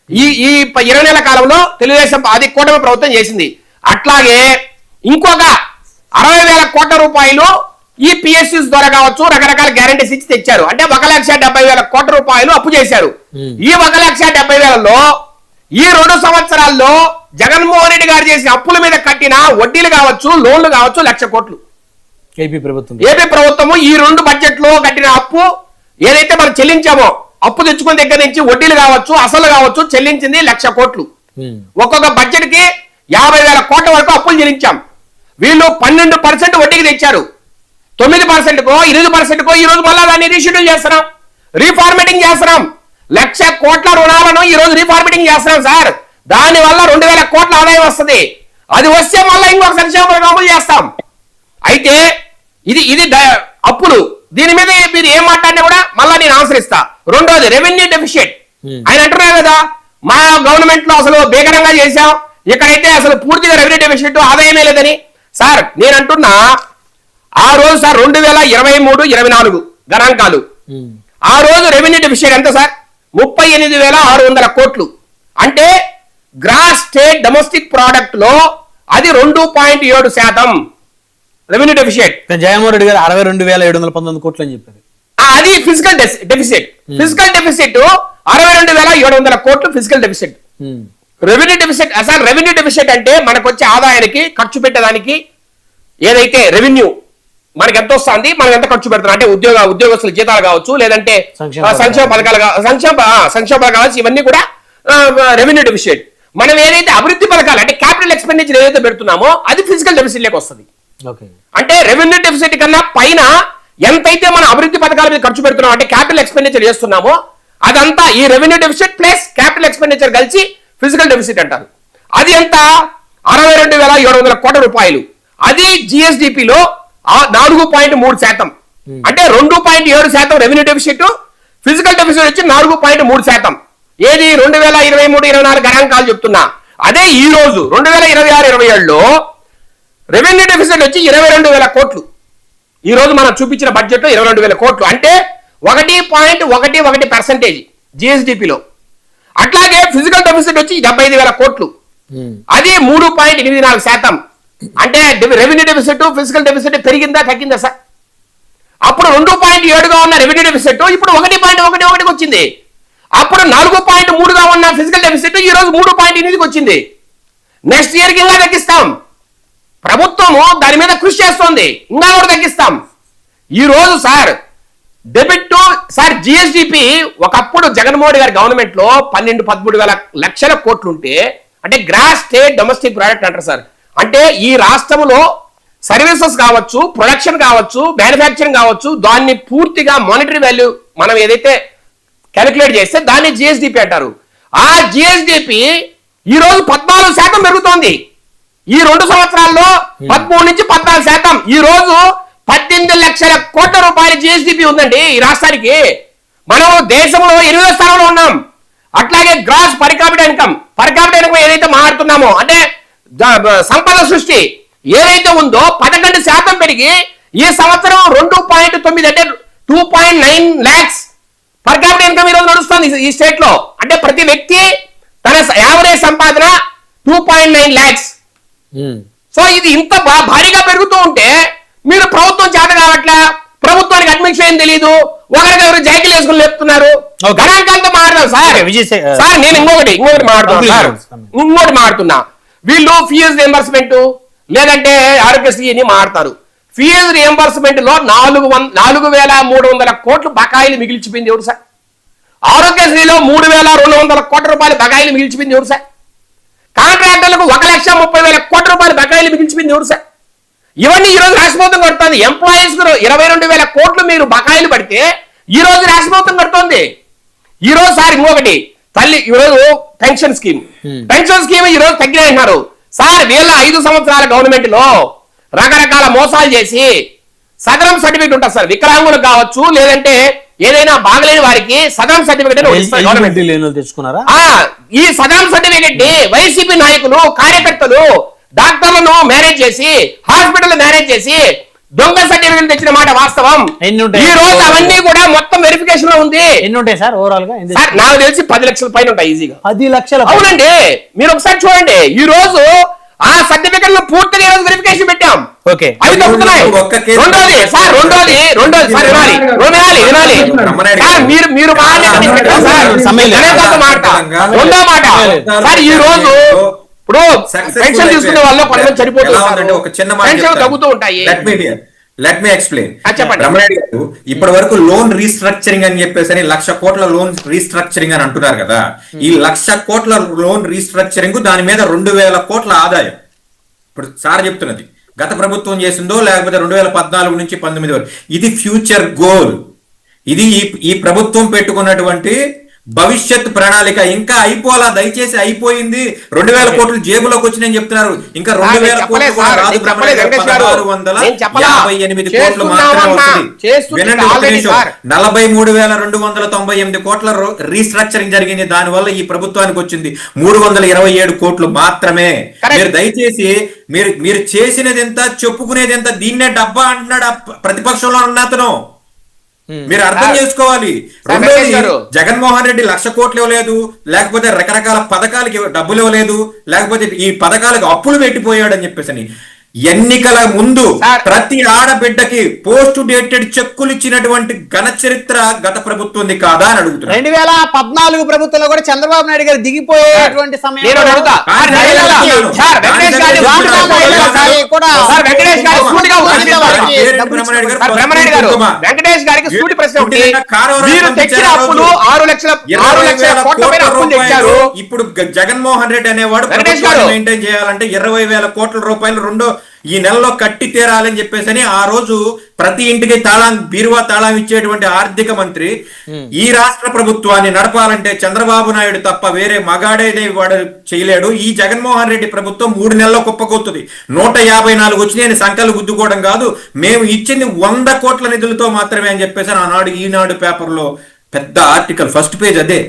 ఈ 20 నెలల కాలంలో తెలుగుదేశం అది కూటమి ప్రభుత్వం చేసింది. అట్లాగే ఇంకొక 60,000 కోట్ల రూపాయలు ఈ పిఎస్యూస్ ద్వారా కావచ్చు, రకరకాల గ్యారంటీస్ ఇచ్చి తెచ్చారు. అంటే 1,70,000 కోట్ల రూపాయలు అప్పు చేశారు. ఈ 1,70,000లో ఈ 2 సంవత్సరాల్లో జగన్మోహన్ రెడ్డి గారు చేసిన అప్పుల మీద కట్టిన వడ్డీలు కావచ్చు, లోన్లు కావచ్చు 1,00,000 కోట్లు. ఏపీ ప్రభుత్వము ఈ 2 బడ్జెట్ లో కట్టిన అప్పు ఏదైతే మనం చెల్లించామో, అప్పు తెచ్చుకున్న దగ్గర నుంచి వడ్డీలు కావచ్చు, అసలు కావచ్చు, చెల్లించింది 1,00,000 కోట్లు. ఒక్కొక్క బడ్జెట్ కి 50,000 కోట్ల వరకు అప్పులు చెల్లించాం. వీళ్ళు 12% వడ్డీకి తెచ్చారు. 9%కో 8%కో ఈ రోజు మళ్ళా దాన్ని రీషెడ్యూల్ చేస్తున్నాం, రీఫార్మేటింగ్ చేస్తున్నాం. 1,00,000 కోట్ల రుణాలను ఈ రోజు రీఫార్మేటింగ్ చేస్తున్నాం సార్. దాని వల్ల 2,000 కోట్ల ఆదాయం వస్తుంది. అది వస్తే మళ్ళీ ఇంకొక సంక్షేమ పథకం అమలు చేస్తాం. అయితే ఇది ఇది అప్పులు. దీని మీద మీరు ఏం మాట్లాడినా కూడా మళ్ళీ నేను ఆన్సర్ ఇస్తా. రెండోది రెవెన్యూ డెఫిషియట్. ఆయన అంటున్నారు కదా, మా గవర్నమెంట్ లో అసలు భీకరంగా చేశాం, ఇక్కడైతే అసలు పూర్తిగా రెవెన్యూ డెఫిషిట్ ఆదాయమే లేదని. సార్ నేను అంటున్నా, ఆ రోజు సార్ 2023-24 గణాంకాలు, ఆ రోజు రెవెన్యూ డెఫిషిట్ ఎంత సార్? 38,600 కోట్లు. అంటే గ్రాస్ స్టేట్ డొమెస్టిక్ ప్రోడక్ట్ లో అది 2.7% రెవెన్యూ డెఫిషిట్. జగన్మోహన్ రెడ్డి గారు 62,719 కోట్లు అని చెప్పారు. అది ఫిజికల్ డెఫిసిట్. ఫిజికల్ డెఫిసిట్ 62,700 కోట్లు ఫిజికల్ డెఫిసిట్. రెవెన్యూ డెఫిసిట్ అసలు రెవెన్యూ డెఫిసిట్ అంటే మనకు వచ్చే ఆదాయానికి ఖర్చు పెట్టేదానికి ఏదైతే రెవెన్యూ మనకి ఎంత వస్తుంది, మనం ఎంత ఖర్చు పెడుతున్నాం అంటే ఉద్యోగస్తుల జీతాలు కావచ్చు, లేదంటే సంక్షేమ పథకాలు కావచ్చు, ఇవన్నీ కూడా రెవెన్యూ డెఫిసిట్. మనం ఏదైతే అభివృద్ధి పథకాలు అంటే క్యాపిటల్ ఎక్స్పెండిచర్ ఏదైతే పెడుతున్నామో అది ఫిజికల్ డెఫిసిట్ లేక వస్తుంది. అంటే రెవెన్యూ డెఫిసిట్ కన్నా పైన ఎంతైతే మనం అభివృద్ధి పథకాల మీద ఖర్చు పెడుతున్నాం అంటే క్యాపిటల్ ఎక్స్పెండిచర్ చేస్తున్నామో అదంతా ఈ revenue deficit plus capital expenditure కలిసి ఫిజికల్ డెఫిసిట్ అంటారు. అది ఎంత? 62,700 కోట్ల రూపాయలు. అది జిఎస్డిపిలో 4.3%. అంటే 2.7% రెవెన్యూ డెఫిసిట్, ఫిజికల్ డెఫిసిట్ వచ్చి 4.3%. ఏది 2023-24 గణాంకాలు చెప్తున్నా. అదే ఈ రోజు 2026-27లో రెవెన్యూ డెఫిసిట్ వచ్చి 22,000 కోట్లు. ఈ రోజు మనం చూపించిన బడ్జెట్ లో 22,000 కోట్లు అంటే 1.11% జిఎస్డిపిలో. అట్లాగే ఫిజికల్ డెఫిసిట్ వచ్చి 75,000 కోట్లు. అది 3.84%. అంటే రెవెన్యూ డెఫిసిట్ ఫిజికల్ డెఫిసిట్ పెరిగిందా తగ్గిందా సార్? అప్పుడు 2.7గా ఉన్న రెవెన్యూ డెఫిసిట్ ఇప్పుడు 1.11కి వచ్చింది. అప్పుడు 4.3గా ఉన్న ఫిజికల్ డెఫిసిట్ ఈ రోజు 3.8కి వచ్చింది. నెక్స్ట్ ఇయర్ కి ఇంకా తగ్గిస్తాం. ప్రభుత్వము దాని మీద కృషి చేస్తోంది, ఇంకా కూడా తగ్గిస్తాం. ఈ రోజు సార్ డెబిట్ సార్ జిఎస్డిపి ఒకప్పుడు జగన్మోహన్ గారి గవర్నమెంట్ లో 12-13 లక్షల కోట్లు ఉంటే, అంటే గ్రాస్ స్టేట్ డొమెస్టిక్ ప్రోడక్ట్ అంటారు సార్. అంటే ఈ రాష్ట్రంలో సర్వీసెస్ కావచ్చు, ప్రొడక్షన్ కావచ్చు, మ్యానుఫ్యాక్చరింగ్ కావచ్చు, దాన్ని పూర్తిగా మానిటరీ వాల్యూ మనం ఏదైతే క్యాలిక్యులేట్ చేస్తే దాన్ని జిఎస్డిపి అంటారు. ఆ జిఎస్డిపి ఈ రోజు 14% పెరుగుతోంది. ఈ 2 సంవత్సరాల్లో 13 నుంచి 14%. ఈ రోజు 18 లక్షల కోట్ల రూపాయల జిఎస్డిపి ఉందండి ఈ రాష్ట్రానికి. మనం దేశంలో 8వ స్థానంలో ఉన్నాం. అట్లాగే గ్రాస్ పర్ క్యాపిటా ఇన్కమ్ ఏదైతే మాట్లాడుతున్నామో అంటే సంపద సృష్టి ఏదైతే ఉందో 11% పెరిగి ఈ సంవత్సరం 2.9 అంటే 2.9 lakhs పర్ క్యాపిటల్ ఇన్కమ్ ఈ రోజు నడుస్తుంది ఈ స్టేట్ లో. అంటే ప్రతి వ్యక్తి తన యావరేజ్ సంపాదన 2.9 lakhs. సో ఇది ఇంత భారీగా పెరుగుతూ ఉంటే మీరు ప్రభుత్వం చేత కావట్లా, ప్రభుత్వానికి అడ్మినిస్ట్రేషన్ తెలియదు, ఒకరికెవరు జైకిల్ వేసుకుని లేపుతున్నారు. గణాంకాలతో మాట్లాడదాం సార్. సార్ నేను ఇంకొకటి మాట్లాడుతున్నా. వీళ్ళు ఫీజు రియంబర్స్మెంట్ లేదంటే ఆరోగ్యశ్రీ మారుతారు. ఫీజు రియంబర్స్మెంట్ లో 4,300 కోట్లు బకాయిలు మిగిల్చిపోయింది ఎవరు సార్? ఆరోగ్యశ్రీలో 3,200 కోట్ల రూపాయలు బకాయిలు మిగిల్చిపోయింది ఎవరు సార్? కాంట్రాక్టర్లకు 1,30,000 కోట్ల రూపాయలు బకాయిలు మిగిల్చిపోయింది ఎవరు సార్? ఇవన్నీ ఈ రోజు రాష్ట్ర ప్రభుత్వం కడుతుంది. ఎంప్లాయీస్ 22,000 కోట్లు మీరు బకాయిలు పడితే ఈ రోజు రాష్ట్ర ప్రభుత్వం కడుతోంది. ఈ రోజు సార్ ఇంకొకటి తల్లి ఈ రోజు పెన్షన్ స్కీమ్ ఈ రోజు తగ్గినాయంటున్నారు సార్. వీళ్ళ 5 సంవత్సరాల గవర్నమెంట్ లో రకరకాల మోసాలు చేసి సదరం సర్టిఫికేట్ ఉంటుంది సార్. వికలాంగులకు కావచ్చు లేదంటే ఏదైనా బాగలేని వారికి సదరం సర్టిఫికేట్ తెచ్చుకున్నారా? ఈ సదరం సర్టిఫికేట్ ని వైసీపీ నాయకులు కార్యకర్తలు డాక్టర్లను మేనేజ్ చేసి హాస్పిటల్ మేనేజ్ చేసి దొంగ సర్టిఫికేట్ తెచ్చిన మాట వాస్తవం. ఈ రోజు అవన్నీ కూడా మొత్తం వెరిఫికేషన్ లో ఉంది. ఎన్ని ఉంటాయి సార్ ఓవరాల్ గా? నాకు తెలిసి 10 లక్షల పైన ఉంటాయి ఈజీగా. 10 లక్షలు? అవునండి. మీరు ఒకసారి చూడండి. ఈ రోజు ఆ సర్టిఫికెట్ లో పూర్తిగా ఈ రోజు వెరిఫికేషన్ పెట్టాం. ఓకే, అవి తప్పుతున్నాయి. రెండోది మీరు రెండో మాట సార్, ఈ రోజు ఇప్పుడు పెన్షన్ తీసుకునే వాళ్ళు కొంతమంది చనిపోతున్నారు, పెన్షన్ తగ్గుతూ ఉంటాయి. Let me explain. చెప్పండి. రమణారెడ్డి గారు ఇప్పటి వరకు లోన్ రీస్ట్రక్చరింగ్ అని చెప్పేసి 1,00,000 కోట్ల లోన్ రీస్ట్రక్చరింగ్ అని అంటున్నారు కదా. ఈ 1,00,000 కోట్ల లోన్ రీస్ట్రక్చరింగ్ దాని మీద 2,000 కోట్ల ఆదాయం ఇప్పుడు సార్ చెప్తున్నది గత ప్రభుత్వం చేసిందో లేకపోతే 2014 నుంచి 19 వరకు. ఇది ఫ్యూచర్ గోల్. ఇది ఈ ప్రభుత్వం పెట్టుకున్నటువంటి భవిష్యత్ ప్రణాళిక ఇంకా అయిపోలా, దయచేసి అయిపోయింది. 2000 కోట్లు జేబులోకి వచ్చినాయని చెప్తున్నారు. ఇంకా 2000 కోట్లు కూడా రాదు. 1658 కోట్లు మాత్రమే వస్తుంది. వినండి ఒక నిమిషం. 43,298 కోట్ల రీస్ట్రక్చరింగ్ జరిగింది. దానివల్ల ఈ ప్రభుత్వానికి వచ్చింది 327 కోట్లు మాత్రమే. మీరు దయచేసి మీరు చేసినది ఎంత, చెప్పుకునేది ఎంత, దీన్నే డబ్బా అంటున్నాడు ప్రతిపక్షంలో ఉన్న అతను. మీరు అర్థం చేసుకోవాలి. రెండోది, జగన్మోహన్ రెడ్డి 1,00,000 కోట్లు ఇవ్వలేదు, లేకపోతే రకరకాల పథకాలకి డబ్బులు ఇవ్వలేదు, లేకపోతే ఈ పథకాలకు అప్పులు పెట్టిపోయాడు అని చెప్పేసి ఎన్నికల ముందు ప్రతి ఆడబిడ్డకి పోస్ట్ డేటెడ్ చెక్కులు ఇచ్చినటువంటి ఘన చరిత్ర గత ప్రభుత్వం కాదా అని అడుగుతున్నారు. 2014 ప్రభుత్వంలో కూడా చంద్రబాబు నాయుడు గారు దిగిపోయేటువంటి సమయంలో వెంకటేష్ గారికి సూటి ప్రశ్న ఒకటి. మీరు తెచ్చిన అప్పులు 6 లక్షల కోట్ల పైన అప్పులు తెచ్చారు. ఇప్పుడు జగన్మోహన్ రెడ్డి అనేవాడు మెయింటైన్ చేయాలంటే 20,000 కోట్ల రూపాయలు ఈ నెలలో కట్టి తీరాలని చెప్పేసి ఆ రోజు ప్రతి ఇంటికి బీరువా తాళం ఇచ్చేటువంటి ఆర్థిక మంత్రి ఈ రాష్ట్ర ప్రభుత్వాన్ని నడపాలంటే చంద్రబాబు నాయుడు తప్ప వేరే మగాడేదే వాడు చేయలేడు. ఈ జగన్మోహన్ రెడ్డి ప్రభుత్వం 3 నెలల్లో కుప్పకొస్తుంది. 154 వచ్చి నేను సంఖ్యలు గుద్దుకోవడం కాదు, మేము ఇచ్చింది 100 కోట్ల నిధులతో మాత్రమే అని చెప్పేసి ఆనాడు ఈనాడు పేపర్ లో పెద్ద ఆర్టికల్ ఫస్ట్ పేజ్ అదే.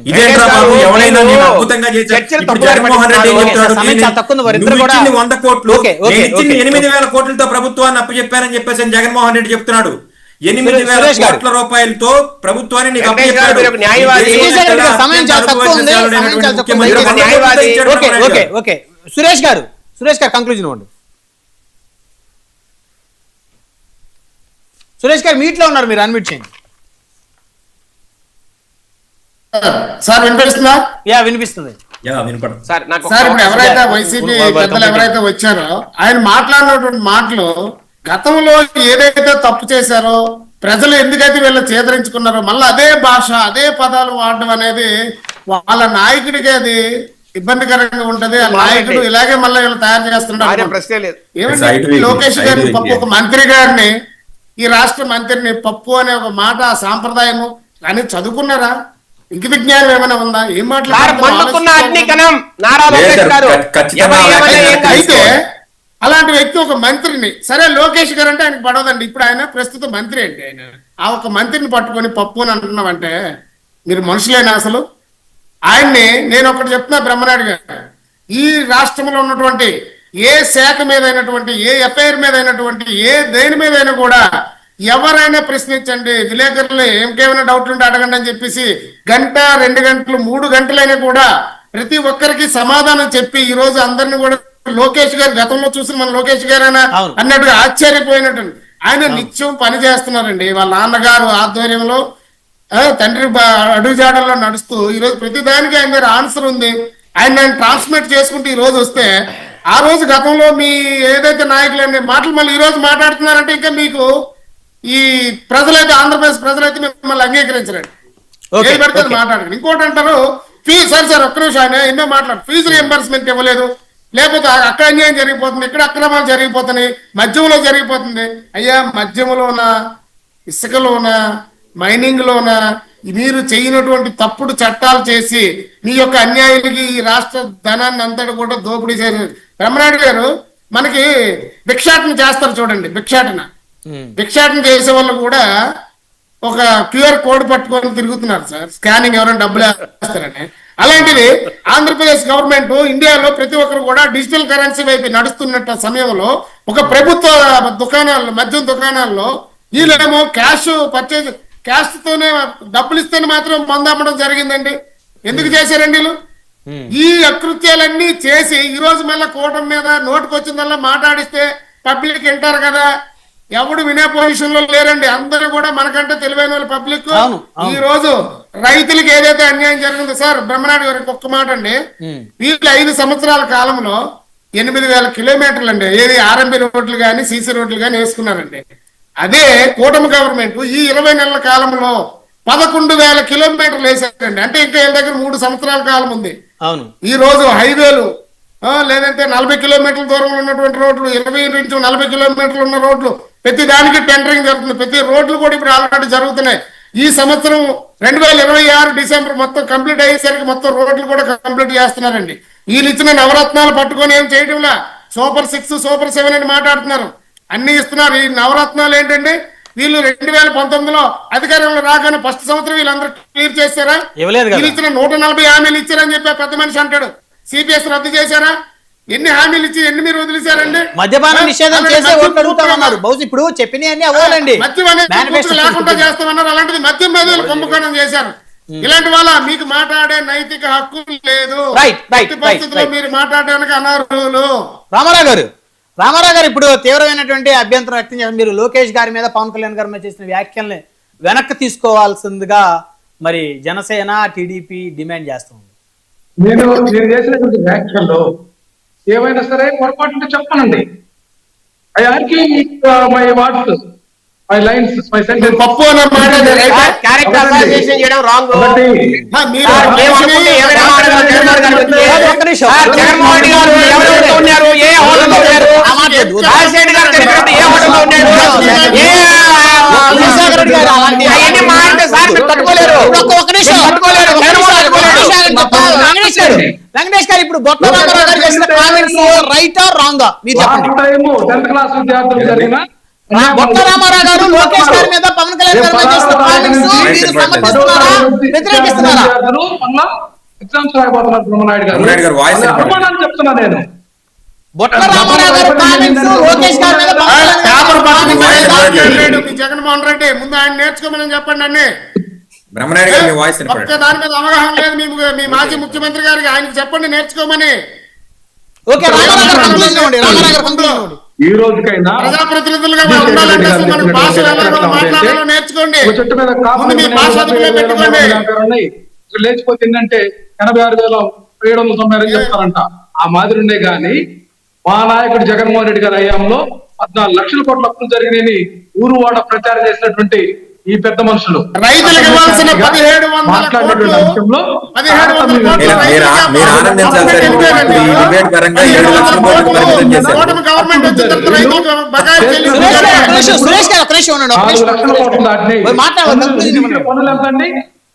ఇదేంట్రా బాబు, ఎవరైనా నేను అద్భుతంగా చేశాను. జగన్మోహన్ రెడ్డి చెప్తాడు 100 కోట్లు, నేను ఇచ్చింది 8,000 కోట్లతో ప్రభుత్వాన్ని అప్పచెప్పానని చెప్పేసి జగన్మోహన్ రెడ్డి చెప్తున్నాడు. 8,000 కోట్ల రూపాయలతో ప్రభుత్వాన్ని నీకు అప్పచెప్పాడు. సురేష్ గారు కంక్లూజన్ ఇవ్వండి. సురేష్ గారు మీట్లో ఉన్నారు, మీరు అన్మ్యూట్ చేయండి. సార్ వినిపిస్తుందా? వినిపిస్తుంది సార్. ఇప్పుడు ఎవరైతే వైసీపీ పెద్దలు ఎవరైతే వచ్చారో ఆయన మాట్లాడినటువంటి మాటలు గతంలో ఏదైతే తప్పు చేశారో, ప్రజలు ఎందుకైతే వీళ్ళు చేదరించుకున్నారో, మళ్ళీ అదే భాష అదే పదాలు వాడడం అనేది వాళ్ళ నాయకుడికి అది ఇబ్బందికరంగా ఉంటది. ఆ నాయకుడు ఇలాగే మళ్ళీ వీళ్ళు తయారు చేస్తున్నారు. ఏమంటే లోకేష్ గారిని పప్పు, ఒక మంత్రి గారిని, ఈ రాష్ట్ర మంత్రిని పప్పు అనే ఒక మాట సాంప్రదాయము కానీ చదువుకున్నారా? ఇంక విజ్ఞానం ఏమైనా ఉందా? ఏం అయితే అలాంటి వ్యక్తి ఒక మంత్రిని, సరే లోకేష్ గారు అంటే ఆయనకు పడవదండి, ఇప్పుడు ఆయన ప్రస్తుత మంత్రి అండి, ఆయన ఆ ఒక మంత్రిని పట్టుకొని పప్పు అని అంటున్నామంటే మీరు మనుషులేనా అసలు? ఆయన్ని నేను ఒకటి చెప్తున్నా, బ్రహ్మనాయుడు గారు, ఈ రాష్ట్రంలో ఉన్నటువంటి ఏ శాఖ మీద అయినటువంటి, ఏ ఎఫ్ఐఆర్ మీద అయినటువంటి, ఏ దేని మీదైనా కూడా ఎవరైనా ప్రశ్నించండి, విలేకరులు ఇంకేమైనా డౌట్లు ఉంటే అడగండి అని చెప్పేసి 1 గంట 2 గంటలు 3 గంటలైనా కూడా ప్రతి ఒక్కరికి సమాధానం చెప్పి ఈ రోజు అందరిని కూడా లోకేష్ గారు గతంలో చూసిన మన లోకేష్ గారైనా అన్నట్టుగా ఆశ్చర్యపోయినట్టు ఆయన నిత్యం పని చేస్తున్నారండి. వాళ్ళ నాన్నగారు ఆధ్వర్యంలో తండ్రి అడుగుజాడల్లో నడుస్తూ ఈ రోజు ప్రతి దానికి ఆయన దగ్గర ఆన్సర్ ఉంది. ఆయన ట్రాన్స్మిట్ చేసుకుంటూ ఈ రోజు వస్తే, ఆ రోజు గతంలో మీ ఏదైతే నాయకులు అనే మాటలు మళ్ళీ ఈ రోజు మాట్లాడుతున్నారంటే ఇంకా మీకు ఈ ప్రజలైతే, ఆంధ్రప్రదేశ్ ప్రజలైతే మిమ్మల్ని అంగీకరించరండి. ఏది పడితే మాట్లాడండి. ఇంకోటి అంటారు ఫీజు, సార్ ఒక్క నిమిషం, ఆయన ఎన్నో మాట్లాడు, ఫీజు రియంబర్స్మెంట్ ఇవ్వలేదు, లేకపోతే అక్కడ అన్యాయం జరిగిపోతుంది, ఇక్కడ అక్రమాలు జరిగిపోతున్నాయి, మద్యంలో జరిగిపోతుంది. అయ్యా, మద్యంలోన, ఇసుకలోన, మైనింగ్ లోన మీరు చేయనటువంటి తప్పుడు చట్టాలు చేసి మీ యొక్క అన్యాయానికి ఈ రాష్ట్ర ధనాన్ని అంతటి కూడా దోపిడీ చేసి, బ్రహ్మనాయుడు గారు మనకి భిక్షాటన చేస్తారు చూడండి, భిక్షాటన చేసే వాళ్ళు కూడా ఒక QR కోడ్ పట్టుకొని తిరుగుతున్నారు సార్, స్కానింగ్ ఎవరైనా డబ్బులు వేస్తారని. అలాంటిది ఆంధ్రప్రదేశ్ గవర్నమెంట్ ఇండియాలో ప్రతి ఒక్కరు కూడా డిజిటల్ కరెన్సీ వైపు నడుస్తున్న సమయంలో ఒక ప్రభుత్వ దుకాణాల్లో, మద్యం దుకాణాల్లో వీళ్ళేమో క్యాష్ తోనే డబ్బులు ఇస్తేనే మాత్రం మందమ్మడం జరిగిందండి. ఎందుకు చేశారండి వీళ్ళు? ఈ అకృత్యాలన్నీ చేసి ఈ రోజు మళ్ళీ కూటమి మీద నోటుకొచ్చిందల్లా మాట్లాడిస్తే పబ్లిక్ వింటారు కదా. ఎవడు వినే పొజిషన్ లో లేరండి, అందరూ కూడా మనకంటే తెలివైన వాళ్ళు పబ్లిక్. ఈ రోజు రైతులకు ఏదైతే అన్యాయం జరిగిందో, సార్ బ్రహ్మనాయుడు గారికి ఒక్క మాట అండి, వీళ్ళు 5 సంవత్సరాల కాలంలో 8,000 కిలోమీటర్లు అండి ఏది RMB రోడ్లు కానీ CC రోడ్లు కానీ వేసుకున్నారండి. అదే కూటమి గవర్నమెంట్ ఈ 20 నెలల కాలంలో 11,000 కిలోమీటర్లు వేసారండి. అంటే ఇంకా వీళ్ళ దగ్గర 3 సంవత్సరాల కాలం ఉంది. ఈ రోజు హైవేలు, లేదంటే 40 కిలోమీటర్ల దూరంలో ఉన్నటువంటి రోడ్లు, 20 నుంచి 40 కిలోమీటర్లు ఉన్న రోడ్లు, ప్రతి దానికి టెండరింగ్ జరుగుతుంది. ప్రతి రోడ్లు కూడా ఇప్పుడు ఆల్రెడీ జరుగుతున్నాయి. ఈ సంవత్సరం 2026 డిసెంబర్ మొత్తం కంప్లీట్ అయ్యేసరికి మొత్తం రోడ్లు కూడా కంప్లీట్ చేస్తున్నారండి. వీళ్ళు ఇచ్చిన నవరత్నాలు పట్టుకొని ఏం చేయడంలా సూపర్ 6 సూపర్ 7 అని మాట్లాడుతున్నారు. అన్ని ఇస్తున్నారు. ఈ నవరత్నాలు ఏంటంటే వీళ్ళు 2019లో అధికారంలో రాగానే ఫస్ట్ సంవత్సరం వీళ్ళందరూ క్లియర్ చేశారా? వీళ్ళు ఇచ్చిన 140 హామీలు ఇచ్చారని చెప్పి పెద్ద మనిషి అంటాడు. సిపిఎస్ రద్దు చేశారా? ఎన్ని హామీలు ఇచ్చి ఎన్ని మీరు వదిలేశారండి? మద్యపాన నిషేధం చేసే ఓట్లు అడుగుతామన్నారు. బహుశా ఇప్పుడు చెప్పినవన్నీ అవ్వాలండి. మద్యం అనేది లేకుండా చేస్తామన్నారు. అలాంటిది మద్యం మీద కుంభకోణం చేశారు. ఇలాంటి వాళ్ళ మీకు మాట్లాడే నైతిక హక్కు లేదు. పరిస్థితుల్లో మీరు మాట్లాడడానికి అనర్హులు. రామారావు గారు ఇప్పుడు తీవ్రమైనటువంటి అభ్యంతరం వ్యక్తం చేశారు. మీరు లోకేష్ గారి మీద పవన్ కళ్యాణ్ గారి మీద చేసిన వ్యాఖ్యల్ని వెనక్కి తీసుకోవాల్సిందిగా మరి జనసేన టీడీపీ డిమాండ్ చేస్తుంది. నేను చేసినటువంటి వ్యాఖ్యల్లో ఏమైనా సరే పొరపాటు చెప్పనండి. I argue my words, my lines, my sentence. పప్పు అన్న మాట క్యారెక్టర్ అసోసియేషన్ చేయడం రాంగ్. జగన్మోహన్ రెడ్డి గారు ఎవరెవరితో ఉన్నారు, ఏ హోటల్లో ఉన్నారు, రాజశేఖర్ గారు చనిపోయినప్పుడు ఏ హోటల్లో ఉన్నారు, అవన్నీ మాట్లాడితే సార్ తట్టుకోలేరు. వెంకటేష్ గారు ఇప్పుడు బొట్ట రామారావు గారు చేసిన కామెంట్స్ రైటా రాంగా మీరు చెప్పండి. 10th క్లాస్ విద్యార్థులు జరిగిన బొట్ట రామారావు గారు లోకేష్ గారి మీద పవన్ కళ్యాణ్ గారి మీద చేసిన కామెంట్స్ మీరు సమర్థిస్తున్నారా వ్యతిరేకిస్తున్నారా? ఎగ్జామ్స్ రాయబోతున్నారు బ్రహ్మనాయుడు గారు అనుమానాలు చెప్తున్నా నేను. బొట్ట రామారావు గారు కామెంట్స్ లోకేష్ గారి మీద జగన్మోహన్ రెడ్డి ముందు ఆయన నేర్చుకోమని చెప్పండి. అన్ని బ్రహ్మనాయుడు గారి వాయిస్ దాని మీద అవగాహన లేదు మీ మాజీ ముఖ్యమంత్రి గారికి, ఆయనకి చెప్పండి నేర్చుకోమని. ఓకే ఈ రోజుకైనా ప్రజాప్రతినిధులుగా ఉండాలంటే మన భాషలు మాట్లాడాలో నేర్చుకోండి. చెట్టు మీద లేచిపోతే ఏంటంటే 86,790 చెప్తారంట. ఆ మాదిరినే గాని మా నాయకుడు జగన్మోహన్ రెడ్డి గారి హయాంలో 14 లక్షల కోట్ల అప్పులు జరిగినాయని ఊరువాడ ప్రచారం చేసినటువంటి ఈ పెద్ద మనుషులు రైతులకు ఇవ్వాల్సిన 1700 మాట్లాడినటువంటి అంశంలో పన్నులు ఎంతండి?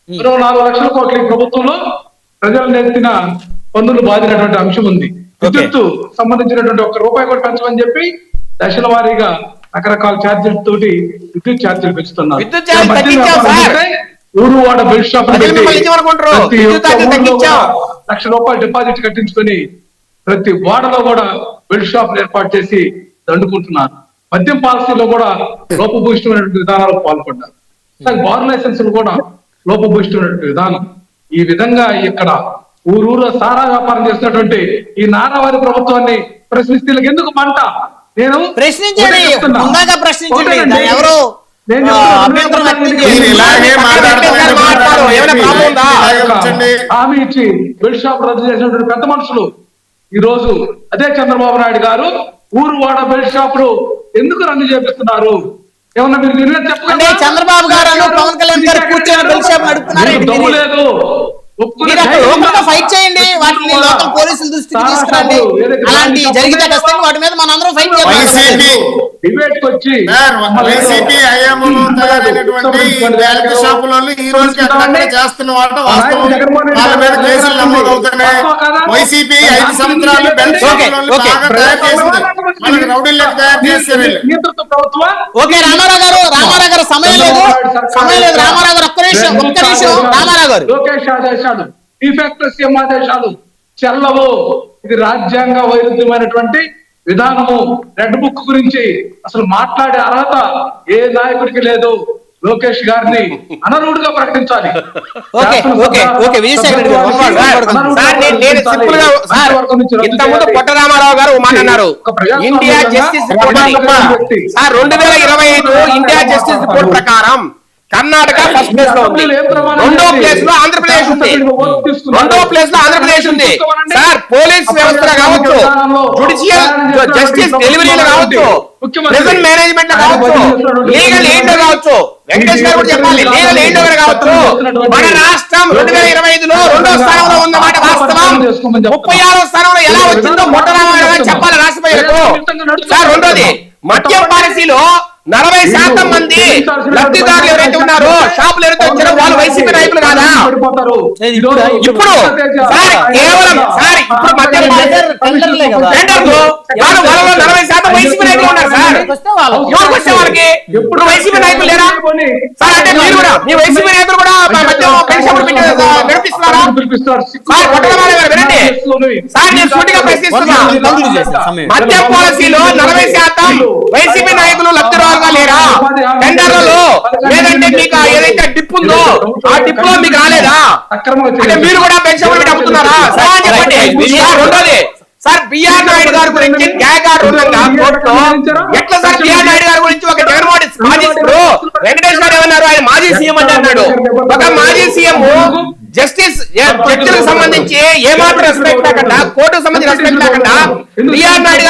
24 లక్షల కోట్ల ఈ ప్రభుత్వంలో ప్రజలు నెత్తిన పన్నులు బాధినటువంటి అంశం ఉంది. విద్యుత్తు సంబంధించినటువంటి ₹1 కూడా పెంచమని చెప్పి దశల వారీగా రకరకాల ఛార్జీల తోటి విద్యుత్ ఛార్జీలు పెంచుతున్నారు. ఊరువాడ బెల్ట్ షాప్ ₹1,00,000 డిపాజిట్ కట్టించుకొని ప్రతి వాడలో కూడా బెల్ట్ షాప్ ఏర్పాటు చేసి దండుకుంటున్నారు. మద్యం పాలసీలో కూడా లోపభూయిష్టమైనటువంటి విధానాలు పాల్పడ్డారు. బార్ లైసెన్సులు కూడా లోపభూయిష్టమైనటువంటి విధానం. ఈ విధంగా ఇక్కడ ఊరూరు సారా వ్యాపారం చేస్తున్నటువంటి ఈ నారావారి ప్రభుత్వాన్ని ప్రశ్నిస్తే ఎందుకు మంట? నేను ప్రశ్నించండి, ఎవరు హామీ ఇచ్చి బెల్ట్ షాప్ రద్దు చేసినటువంటి పెద్ద మనుషులు ఈ రోజు అదే చంద్రబాబు నాయుడు గారు ఊరువాడ బెల్ట్ షాపులు ఎందుకు రద్దు చేపిస్తున్నారు? ఏమన్నా మీరు నిర్ణయం చెప్పండి. చంద్రబాబు గారు పవన్ కళ్యాణ్ గారు కూర్చొని బెల్ట్ షాప్ నడుపుతున్నారు. లేదు, ఫైట్ చేయండి, వాటిని లోకల్ పోలీసుల దృష్టికి తీసుకురండి. అలాంటి జరిగితే ఖచ్చితంగా వాటి మీద మనం అందరం ఫైట్ చేయాలి. డిబేట్ కి వచ్చి వైసీపీ హయాంలో తయారైనటువంటి షాపులలో ఈ రోజుకి అక్కడ చేస్తున్న వాటి వాస్తవం వాళ్ళ మీద కేసులు నమోదవుతున్నాయి. వైసీపీ 5 సంవత్సరాలు బెల్ట్ షాపులను బాగా తయారు చేసింది. మనకి రౌడీలకు తయారు చేసేది నియంత్రిత ప్రభుత్వం. ఓకే రామారావు గారు సమయం లేదు. రామారావు గారు ఒక్క నిమిషం రామారావు గారు లోకేష్ ఆదేశాలు, డిఫాక్టో సీఎం ఆదేశాలు చెల్లవు. ఇది రాజ్యాంగ వైరుధ్యమైనటువంటి విధానము. రెడ్ బుక్ గురించి అసలు మాట్లాడే అర్హత ఏ నాయకుడికి లేదు. లోకేష్ గారిని అనర్హుడిగా ప్రకటించాలి. ఇంతకుముందు పొట్ట రామారావు గారు మాట అన్నారు, India justice report 2025 India justice report ప్రకారం కర్ణాటక ఫస్ట్ ప్లేస్ లో ఉంది, రెండో ప్లేస్ లో ఆంధ్రప్రదేశ్ ఉంది. సార్ పోలీస్ వ్యవస్థ కావచ్చు, జుడిషియల్ జస్టిస్ డెలివరీలో కావచ్చు, ప్రిజన్ మేనేజ్మెంట్ లో కావచ్చు, లీగల్ ఎయిడ్ లో కావచ్చు, వెంకటేష్ గారు కూడా చెప్పాలి, లీగల్ ఎయిడ్ లో కావచ్చు, మన రాష్ట్రం 2025లో 2వ స్థానంలో ఉన్నమాట వాస్తవం. 36వ స్థానంలో ఎలా వచ్చిందో మొట్టమొదటి చెప్పాలి రాష్ట్రపతి. సార్ రెండోది మద్యం పాలసీలో 40% మంది లబ్ధిదారులు ఎవరైతే ఉన్నారో షాపులు ఎవరైతే వచ్చారో వాళ్ళు వైసీపీ నాయకులు కాదా? ఇప్పుడు సార్ కేవలం సార్ ఇప్పుడు మద్యం టెండర్లే కదా. టెండర్లు వాళ్ళలో 40% వైసీపీ నాయకులు ఉన్నారు సార్. ఎవరికి వచ్చే వాళ్ళకి ఇప్పుడు వైసీపీ నాయకులు లేరా సార్? అంటే మీరు కూడా మీ వైసీపీ నాయకులు కూడా మద్యం పెన్షన్ నడిపిస్తున్నారా? సార్ కొట్టగానే వినండి సార్, నేను సూటిగా ప్రశ్నిస్తున్నా. మద్యం పాలసీలో 40% వైసీపీ నాయకులు లబ్ధిదారులుగా లేరా టెండర్లలో? లేదంటే మీకు ఏదైతే డిప్ ఉందో ఆ డిప్ లో మీకు రాలేదా? అంటే మీరు కూడా పెన్షన్ అమ్ముతున్నారా సార్ చెప్పండి. రెండోది సార్, బిఆర్ నాయుడు గారి గురించి గ్యాగ్ ఆర్డర్ ఉండగా కోర్టులో ఎట్లా సార్ బిఆర్ నాయుడు గారి గురించి ఒక జగన్మోహన్ మాజీ ఇప్పుడు వెంకటేష్ గారు ఏమన్నారు, ఆయన మాజీ సీఎం అని అన్నాడు. ఒక మాజీ సీఎం జస్టిస్ జడ్జిలకు సంబంధించి ఏమాత్రం రెస్పెక్ట్ లేకుండా, కోర్టుకు సంబంధించి రెస్పెక్ట్ లేకుండా బిఆర్ నాయుడు